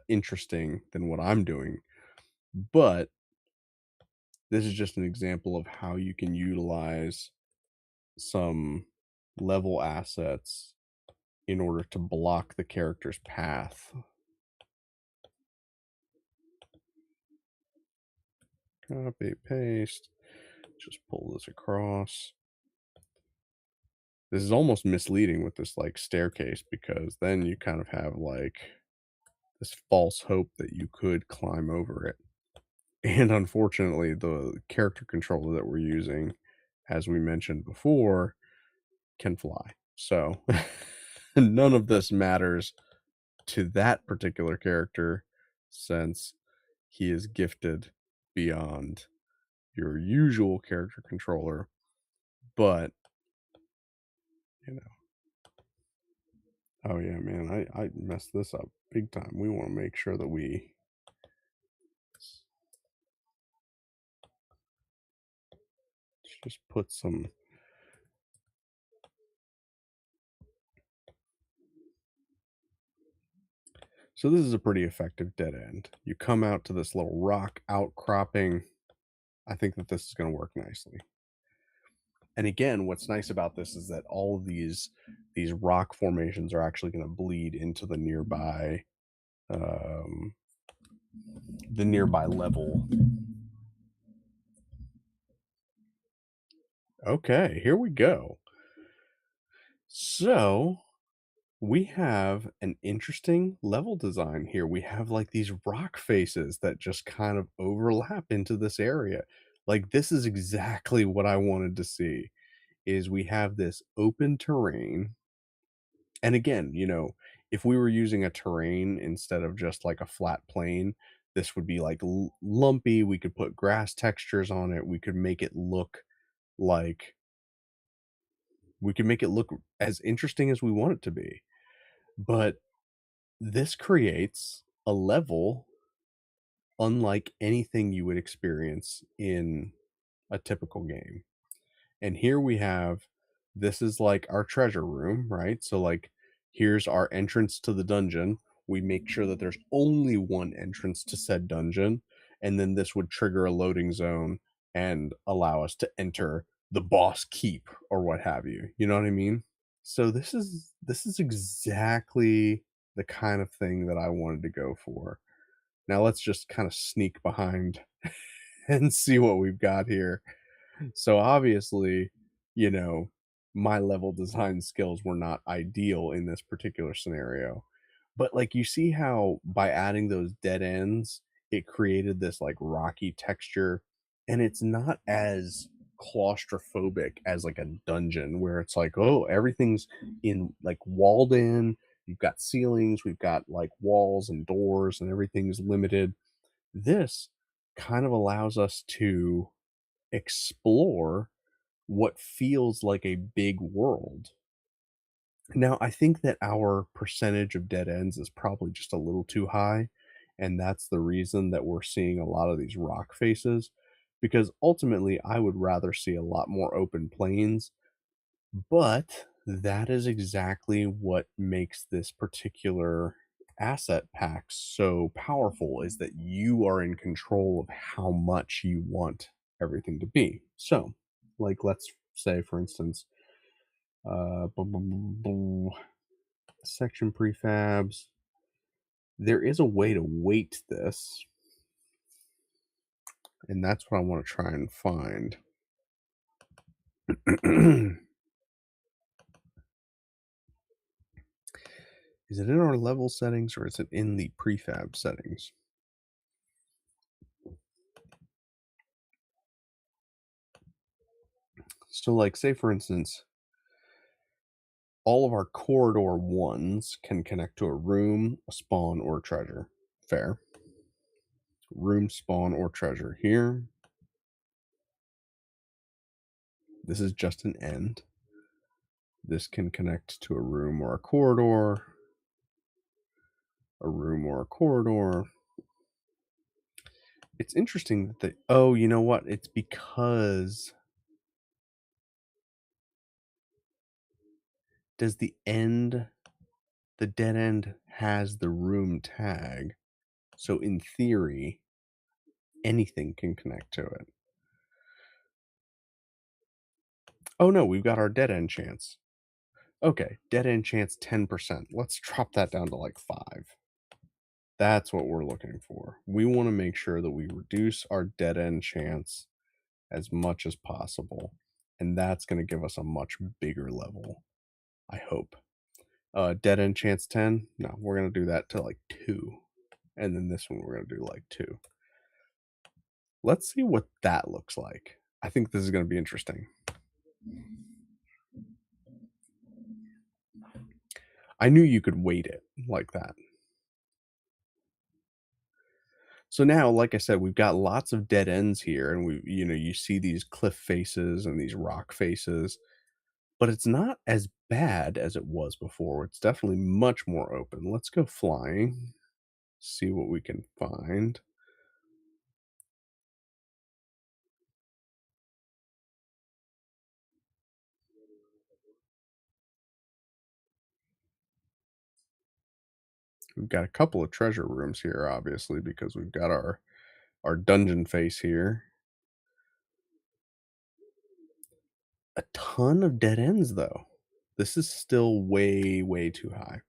interesting than what I'm doing. But this is just an example of how you can utilize some level assets in order to block the character's path. Copy, paste, just pull this across. This is almost misleading with this, like, staircase because then you kind of have, like, this false hope that you could climb over it. And unfortunately, the character controller that we're using, as we mentioned before, can fly. So, none of this matters to that particular character since he is gifted beyond your usual character controller, but, you know. Oh, yeah, man, I messed this up big time. We wanna make sure that we just put some. So this is a pretty effective dead end. You come out to this little rock outcropping. I think that this is gonna work nicely. And again, what's nice about this is that all of these rock formations are actually gonna bleed into um, the nearby level. Okay, here we go. So we have an interesting level design here. We have like these rock faces that just kind of overlap into this area. Like this is exactly what I wanted to see is we have this open terrain. And again, if we were using a terrain instead of just like a flat plane, this would be like lumpy. We could put grass textures on it. Like we could make it look as interesting as we want it to be. But this creates a level unlike anything you would experience in a typical game. And here we have this is like our treasure room, right? So, like, here's our entrance to the dungeon. We make sure that there's only one entrance to said dungeon. And then this would trigger a loading zone and allow us to enter the boss keep or what have you. You know what I mean? So this is exactly the kind of thing that I wanted to go for. Now let's just kind of sneak behind and see what we've got here. So obviously, you know, my level design skills were not ideal in this particular scenario. But like you see how by adding those dead ends, it created this like rocky texture and it's not as claustrophobic as like a dungeon where it's like, oh, everything's in like walled in. You've got ceilings, we've got like walls and doors and everything's limited. This kind of allows us to explore what feels like a big world. Now, I think that our percentage of dead ends is probably just a little too high, and that's the reason that we're seeing a lot of these rock faces, because ultimately I would rather see a lot more open plains, but that is exactly what makes this particular asset pack so powerful is that you are in control of how much you want everything to be. So, like, let's say, for instance, boom, boom, boom, boom, section prefabs. There is a way to weight this, and that's what I want to try and find. Is it in our level settings or is it in the prefab settings? So, like, say for instance, all of our corridor ones can connect to a room, a spawn, or a treasure. Fair. Room, spawn, or treasure. Here, this is just an end. This can connect to a room or a corridor, a room or a corridor. It's interesting that oh, you know what? It's because does the dead end has the room tag. So in theory, anything can connect to it. Oh no, we've got our dead end chance. Okay, dead end chance 10%. Let's drop that down to like 5. That's what we're looking for. We want to make sure that we reduce our dead end chance as much as possible. And that's going to give us a much bigger level. I hope. Dead end chance 10? No, we're gonna do that to like 2. And then this one we're gonna do like 2. Let's see what that looks like. I think this is gonna be interesting. I knew you could weight it like that. So now, like I said, we've got lots of dead ends here, and you see these cliff faces and these rock faces, but it's not as bad as it was before. It's definitely much more open. Let's go flying, see what we can find. We've got a couple of treasure rooms here, obviously, because we've got our dungeon face here. A ton of dead ends, though. This is still way, way too high.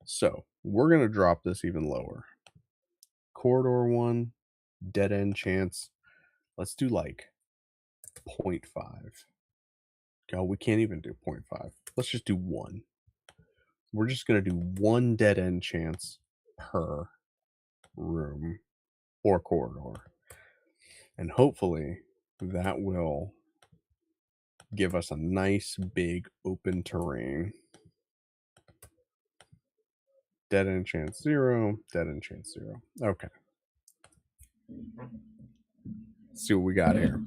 So we're gonna drop this even lower. Corridor 1, dead end chance. Let's do like zero point 0.5. Oh, we can't even do zero point 0.5. Let's just do 1. We're just gonna do 1 dead end chance per room or corridor. And hopefully that will give us a nice big open terrain. Dead end chance 0, dead end chance 0. Okay. Let's see what we got here.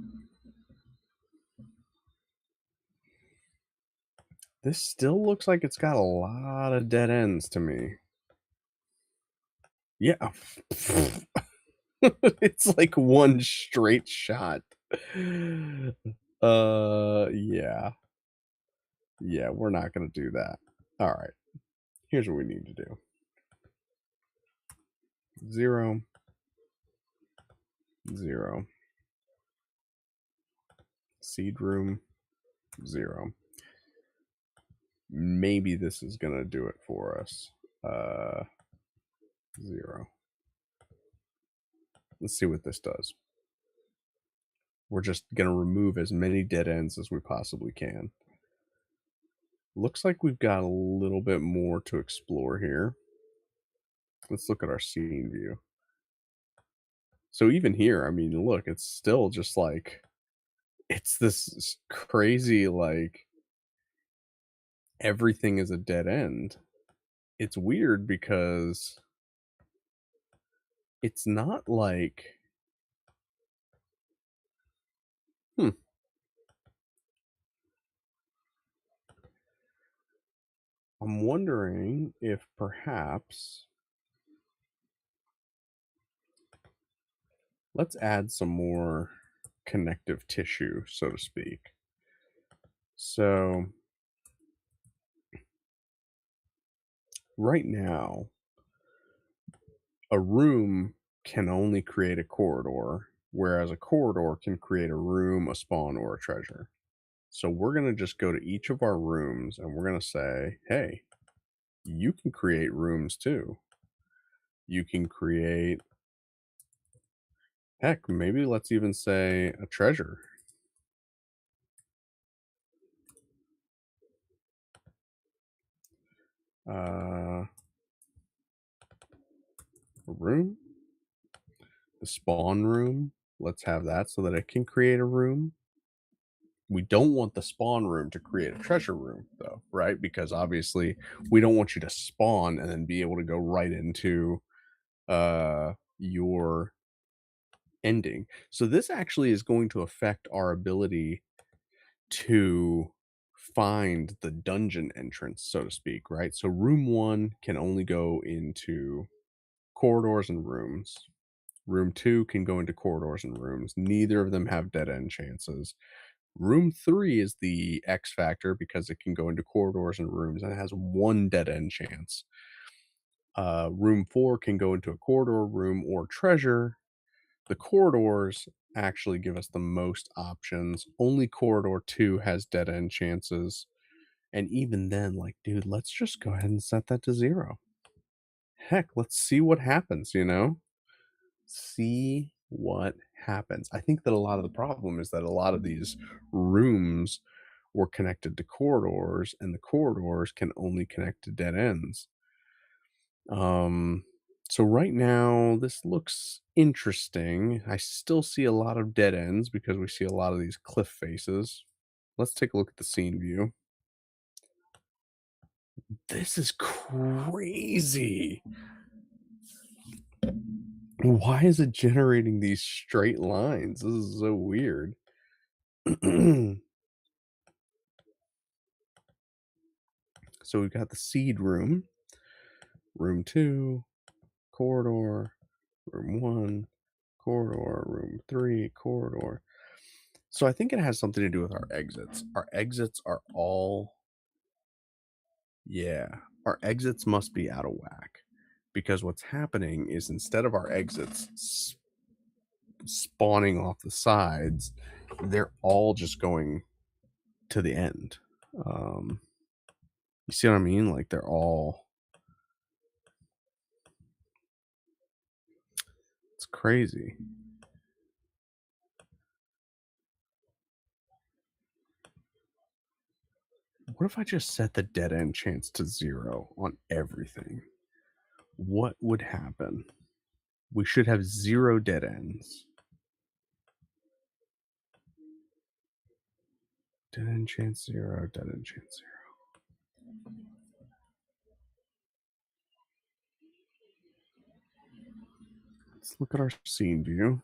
This still looks like it's got a lot of dead ends to me. Yeah. It's like one straight shot. Yeah. Yeah, we're not gonna do that. Alright. Here's what we need to do. 0, 0. Seed room, 0. Maybe this is gonna do it for us. 0. Let's see what this does. We're just gonna remove as many dead ends as we possibly can. Looks like we've got a little bit more to explore here. Let's look at our scene view. So even here, I mean, look, it's still just like it's this crazy like everything is a dead end. It's weird because it's not like hmm, I'm wondering if perhaps let's add some more connective tissue, so to speak. So right now, a room can only create a corridor, whereas a corridor can create a room, a spawn, or a treasure. So we're going to just go to each of our rooms and we're going to say, hey, you can create rooms too. You can create, heck, maybe let's even say a treasure. A room, the spawn room. Let's have that so that it can create a room. We don't want the spawn room to create a treasure room, though, right? Because obviously we don't want you to spawn and then be able to go right into your ending. So this actually is going to affect our ability to find the dungeon entrance, so to speak, right? So room 1 can only go into corridors and rooms. Room 2 can go into corridors and rooms. Neither of them have dead end chances. Room 3 is the X factor because it can go into corridors and rooms and it has 1 dead end chance. Room 4 can go into a corridor, room, or treasure. The corridors actually give us the most options. Only corridor 2 has dead end chances. And even then, like, dude, let's just go ahead and set that to 0. Heck, let's see what happens, you know? See what happens. I think that a lot of the problem is that a lot of these rooms or connected to corridors, and the corridors can only connect to dead ends. Um, so right now, this looks interesting. I still see a lot of dead ends because we see a lot of these cliff faces. Let's take a look at the scene view. This is crazy. Why is it generating these straight lines? This is so weird. So we've got the seed room, room 2, corridor, room 1, corridor, room 3, corridor. So I think it has something to do with our exits. Our exits are all, yeah, our exits must be out of whack because what's happening is instead of our exits spawning off the sides, they're all just going to the end. Um, you see what I mean? Like they're all, it's crazy. What if I just set the dead end chance to 0 on everything? What would happen? We should have 0 dead ends. Dead end chance 0, dead end chance 0. Let's look at our scene view.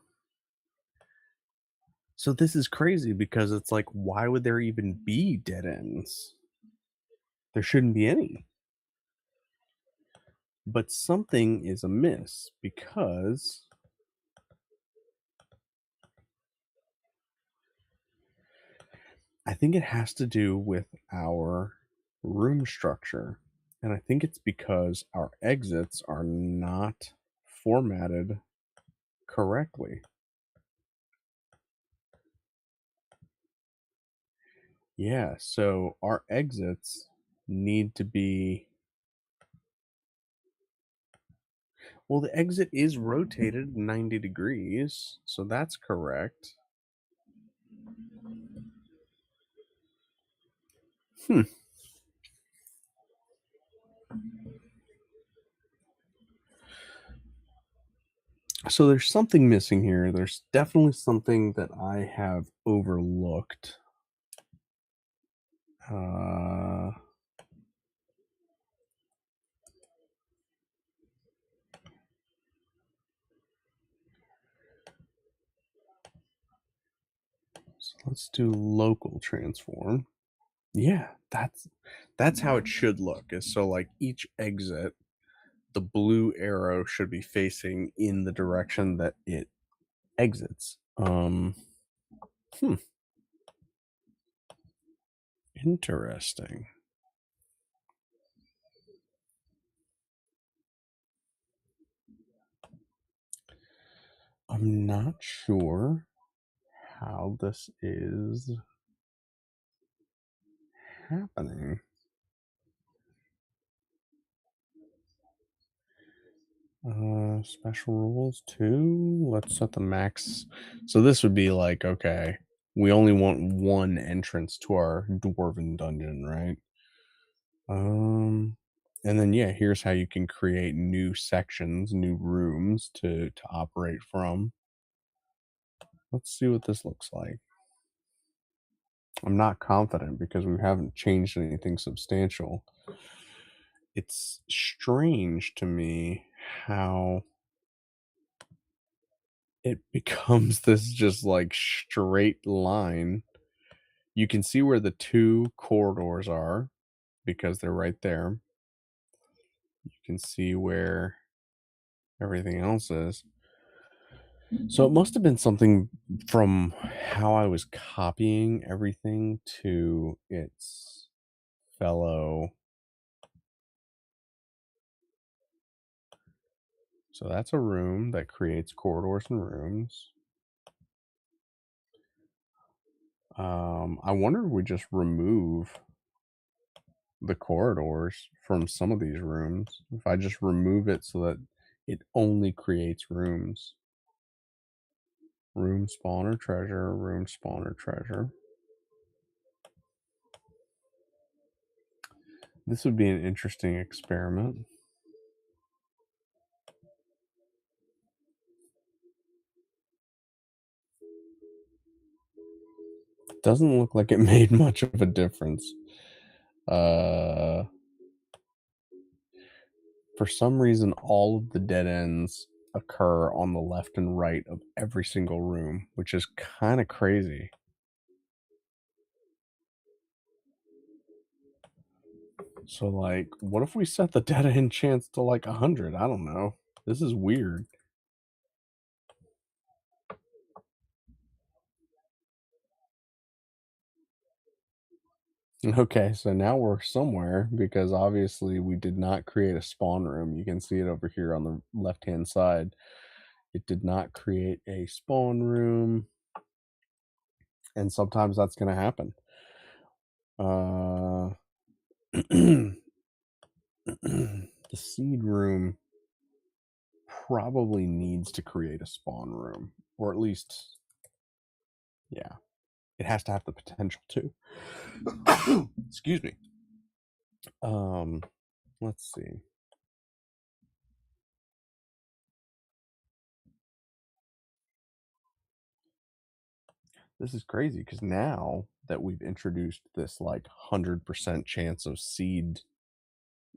So this is crazy because it's like, why would there even be dead ends? There shouldn't be any. But something is amiss because I think it has to do with our room structure. And I think it's because our exits are not formatted correctly. Yeah, so our exits need to be, well, the exit is rotated 90 degrees, so that's correct. Hmm. So there's something missing here. There's definitely something that I have overlooked. Uh, so let's do local transform. Yeah, that's how it should look. Is so like each exit, the blue arrow should be facing in the direction that it exits. Hmm, interesting. I'm not sure how this is happening. Special rules too. Let's set the max. So this would be like, okay, we only want one entrance to our dwarven dungeon, right? Um, and then yeah, here's how you can create new sections, new rooms to operate from. Let's see what this looks like. I'm not confident because we haven't changed anything substantial. It's strange to me how it becomes this just like straight line. You can see where the 2 corridors are because they're right there. You can see where everything else is. So it must have been something from how I was copying everything to its fellow. So that's a room that creates corridors and rooms. I wonder if we just remove the corridors from some of these rooms. If I just remove it so that it only creates rooms. Room spawner treasure, room spawner treasure. This would be an interesting experiment. Doesn't look like it made much of a difference. Uh, for some reason, all of the dead ends occur on the left and right of every single room, which is kind of crazy. So, like, what if we set the dead end chance to like 100? I don't know. This is weird. Okay, so now we're somewhere because obviously we did not create a spawn room. You can see it over here on the left-hand side. It did not create a spawn room, and sometimes that's going to happen. The seed room probably needs to create a spawn room, or at least, yeah, it has to have the potential to. Excuse me. Let's see. This is crazy because now that we've introduced this like 100% chance of seed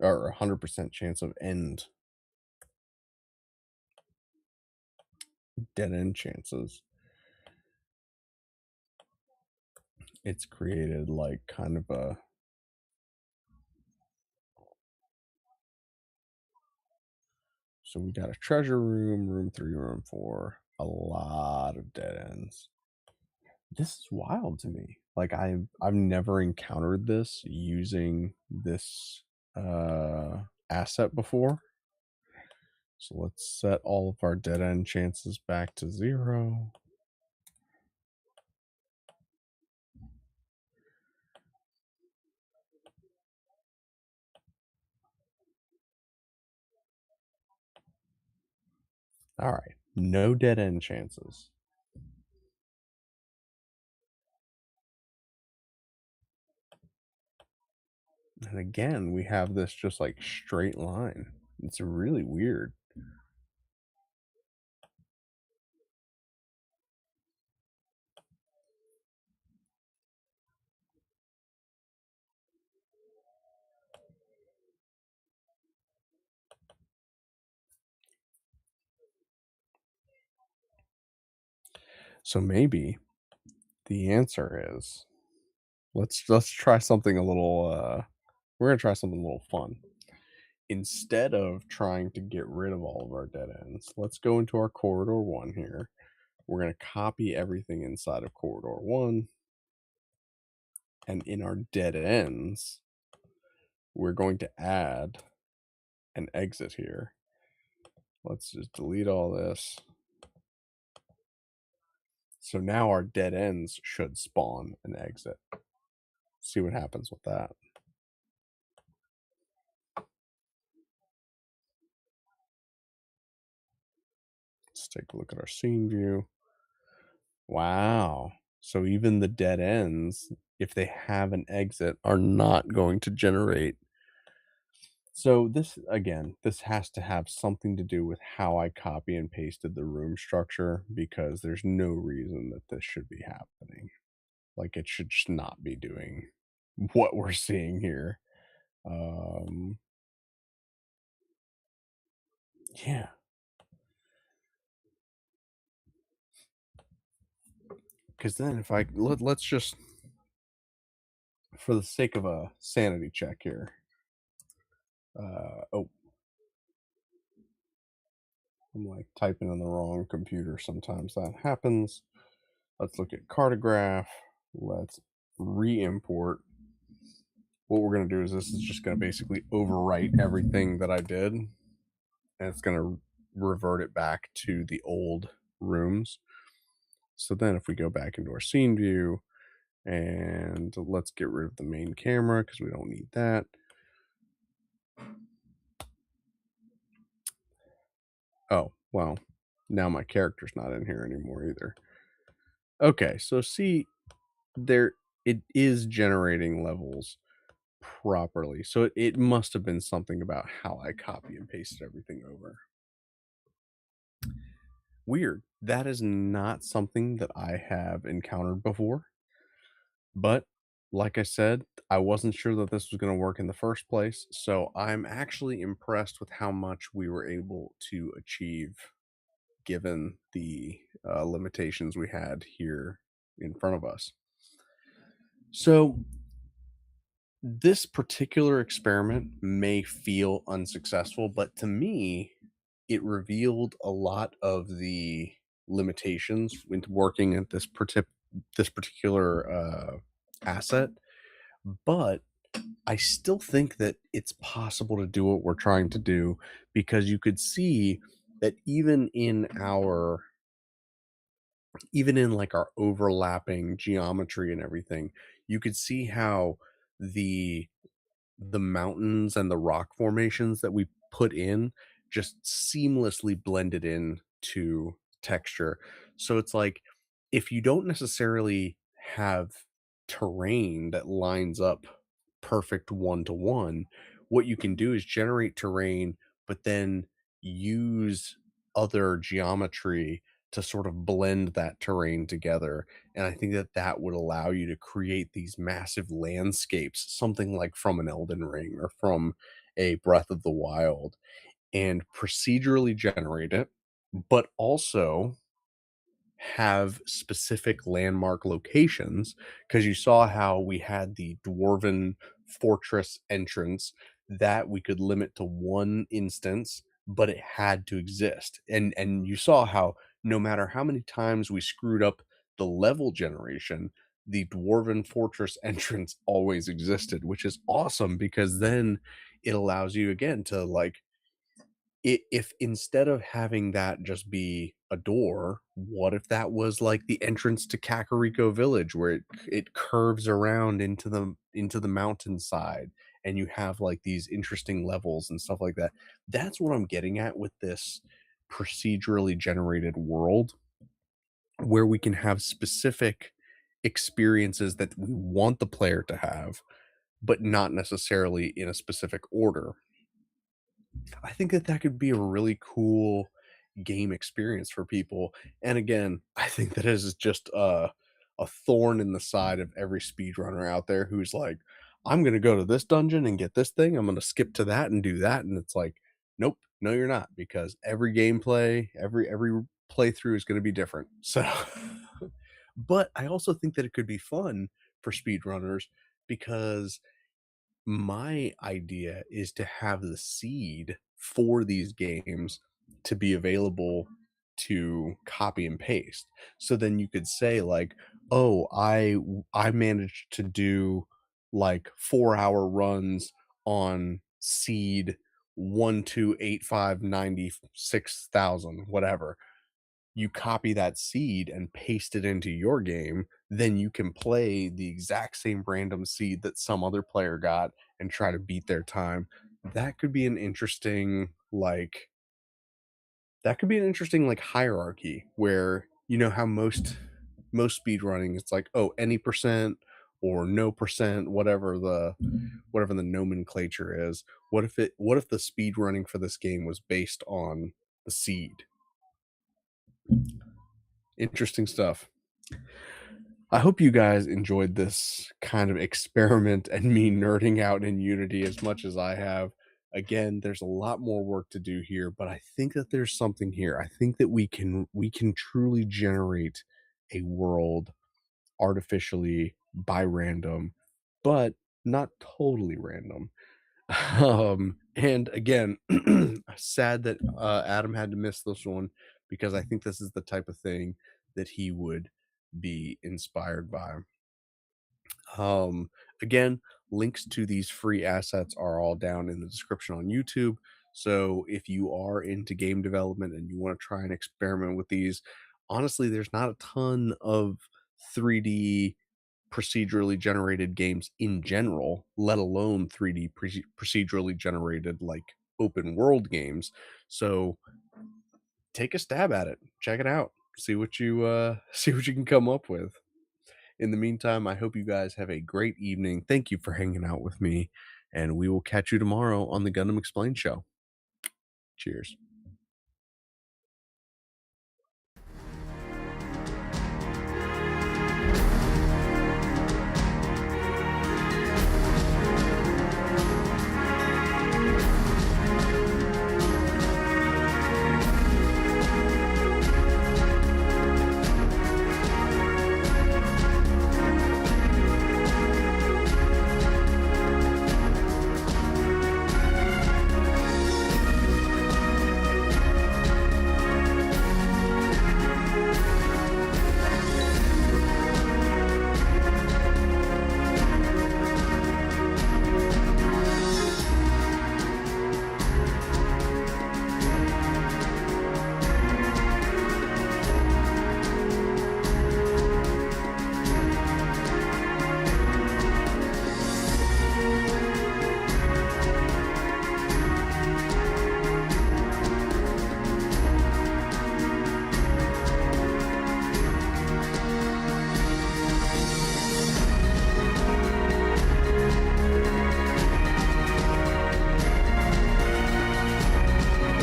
or 100% chance of end dead end chances, it's created like kind of a so we got a treasure room, room 3, room 4, a lot of dead ends. This is wild to me. Like I've never encountered this using this asset before. So let's set all of our dead end chances back to 0. All right, no dead end chances. And again, we have this just like straight line. It's really weird. So maybe the answer is let's try something a little we're gonna try something a little fun. Instead of trying to get rid of all of our dead ends, let's go into our corridor 1 here. We're going to copy everything inside of corridor 1. And in our dead ends, we're going to add an exit here. Let's just delete all this. So now our dead ends should spawn an exit. See what happens with that. Let's take a look at our scene view. Wow. So even the dead ends, if they have an exit, are not going to generate. So this, again, this has to have something to do with how I copy and pasted the room structure because there's no reason that this should be happening. Like it should just not be doing what we're seeing here. Yeah. Because then if let's just, for the sake of a sanity check here. Oh, I'm like typing on the wrong computer. Sometimes that happens. Let's look at cartograph. Let's re-import. What we're going to do is this is just going to basically overwrite everything that I did. And it's going to revert it back to the old rooms. So then if we go back into our scene view and let's get rid of the main camera because we don't need that. Oh, well, now my character's not in here anymore either. Okay, so see, there it is generating levels, properly. So it must have been something about how I copy and pasted everything over. Weird. That is not something that I have encountered before, but like I said, I wasn't sure that this was going to work in the first place, so I'm actually impressed with how much we were able to achieve given the limitations we had here in front of us. So, this particular experiment may feel unsuccessful, but to me, it revealed a lot of the limitations with working at this particular asset. But I still think that it's possible to do what we're trying to do because you could see that even in like our overlapping geometry and everything, you could see how the the mountains and the rock formations that we put in just seamlessly blended in to texture. So it's like if you don't necessarily have terrain that lines up perfect one to one, what you can do is generate terrain, but then use other geometry to sort of blend that terrain together. And I think that that would allow you to create these massive landscapes, something like from an Elden Ring or from a Breath of the Wild, and procedurally generate it, but also have specific landmark locations because you saw how we had the dwarven fortress entrance that we could limit to one instance, but it had to exist. And you saw how no matter how many times we screwed up the level generation, the dwarven fortress entrance always existed, which is awesome because then it allows you again to like if instead of having that just be a door, what if that was like the entrance to Kakariko Village where it curves around into the mountainside and you have like these interesting levels and stuff like that. That's what I'm getting at with this procedurally generated world where we can have specific experiences that we want the player to have, but not necessarily in a specific order. I think that that could be a really cool game experience for people. And again, I think that is just a thorn in the side of every speedrunner out there who's like, I'm going to go to this dungeon and get this thing. I'm going to skip to that and do that. And it's like, nope, no, you're not, because every gameplay, every playthrough is going to be different. So, but I also think that it could be fun for speedrunners because my idea is to have the seed for these games to be available to copy and paste. So then you could say like, "Oh, I managed to do like 4-hour runs on seed 128596000 whatever." You copy that seed and paste it into your game, then you can play the exact same random seed that some other player got and try to beat their time. That could be an interesting like hierarchy where you know how most speed running it's like, oh, any percent or no percent, whatever the nomenclature is. What if the speed running for this game was based on the seed? Interesting stuff. I hope you guys enjoyed this kind of experiment and me nerding out in Unity as much as I have. Again, there's a lot more work to do here, but I think that there's something here. I think that we can truly generate a world artificially by random, but not totally random. And again, sad that Adam had to miss this one because I think this is the type of thing that he would be inspired by. Um, Again, links to these free assets are all down in the description on YouTube. So if you are into game development and you want to try and experiment with these, honestly, there's not a ton of 3D procedurally generated games in general, let alone procedurally generated like open world games. So take a stab at it, check it out, see what you see what you can come up with. In the meantime, I hope you guys have a great evening. Thank you for hanging out with me, and we will catch you tomorrow on the Gundam Explained show. Cheers.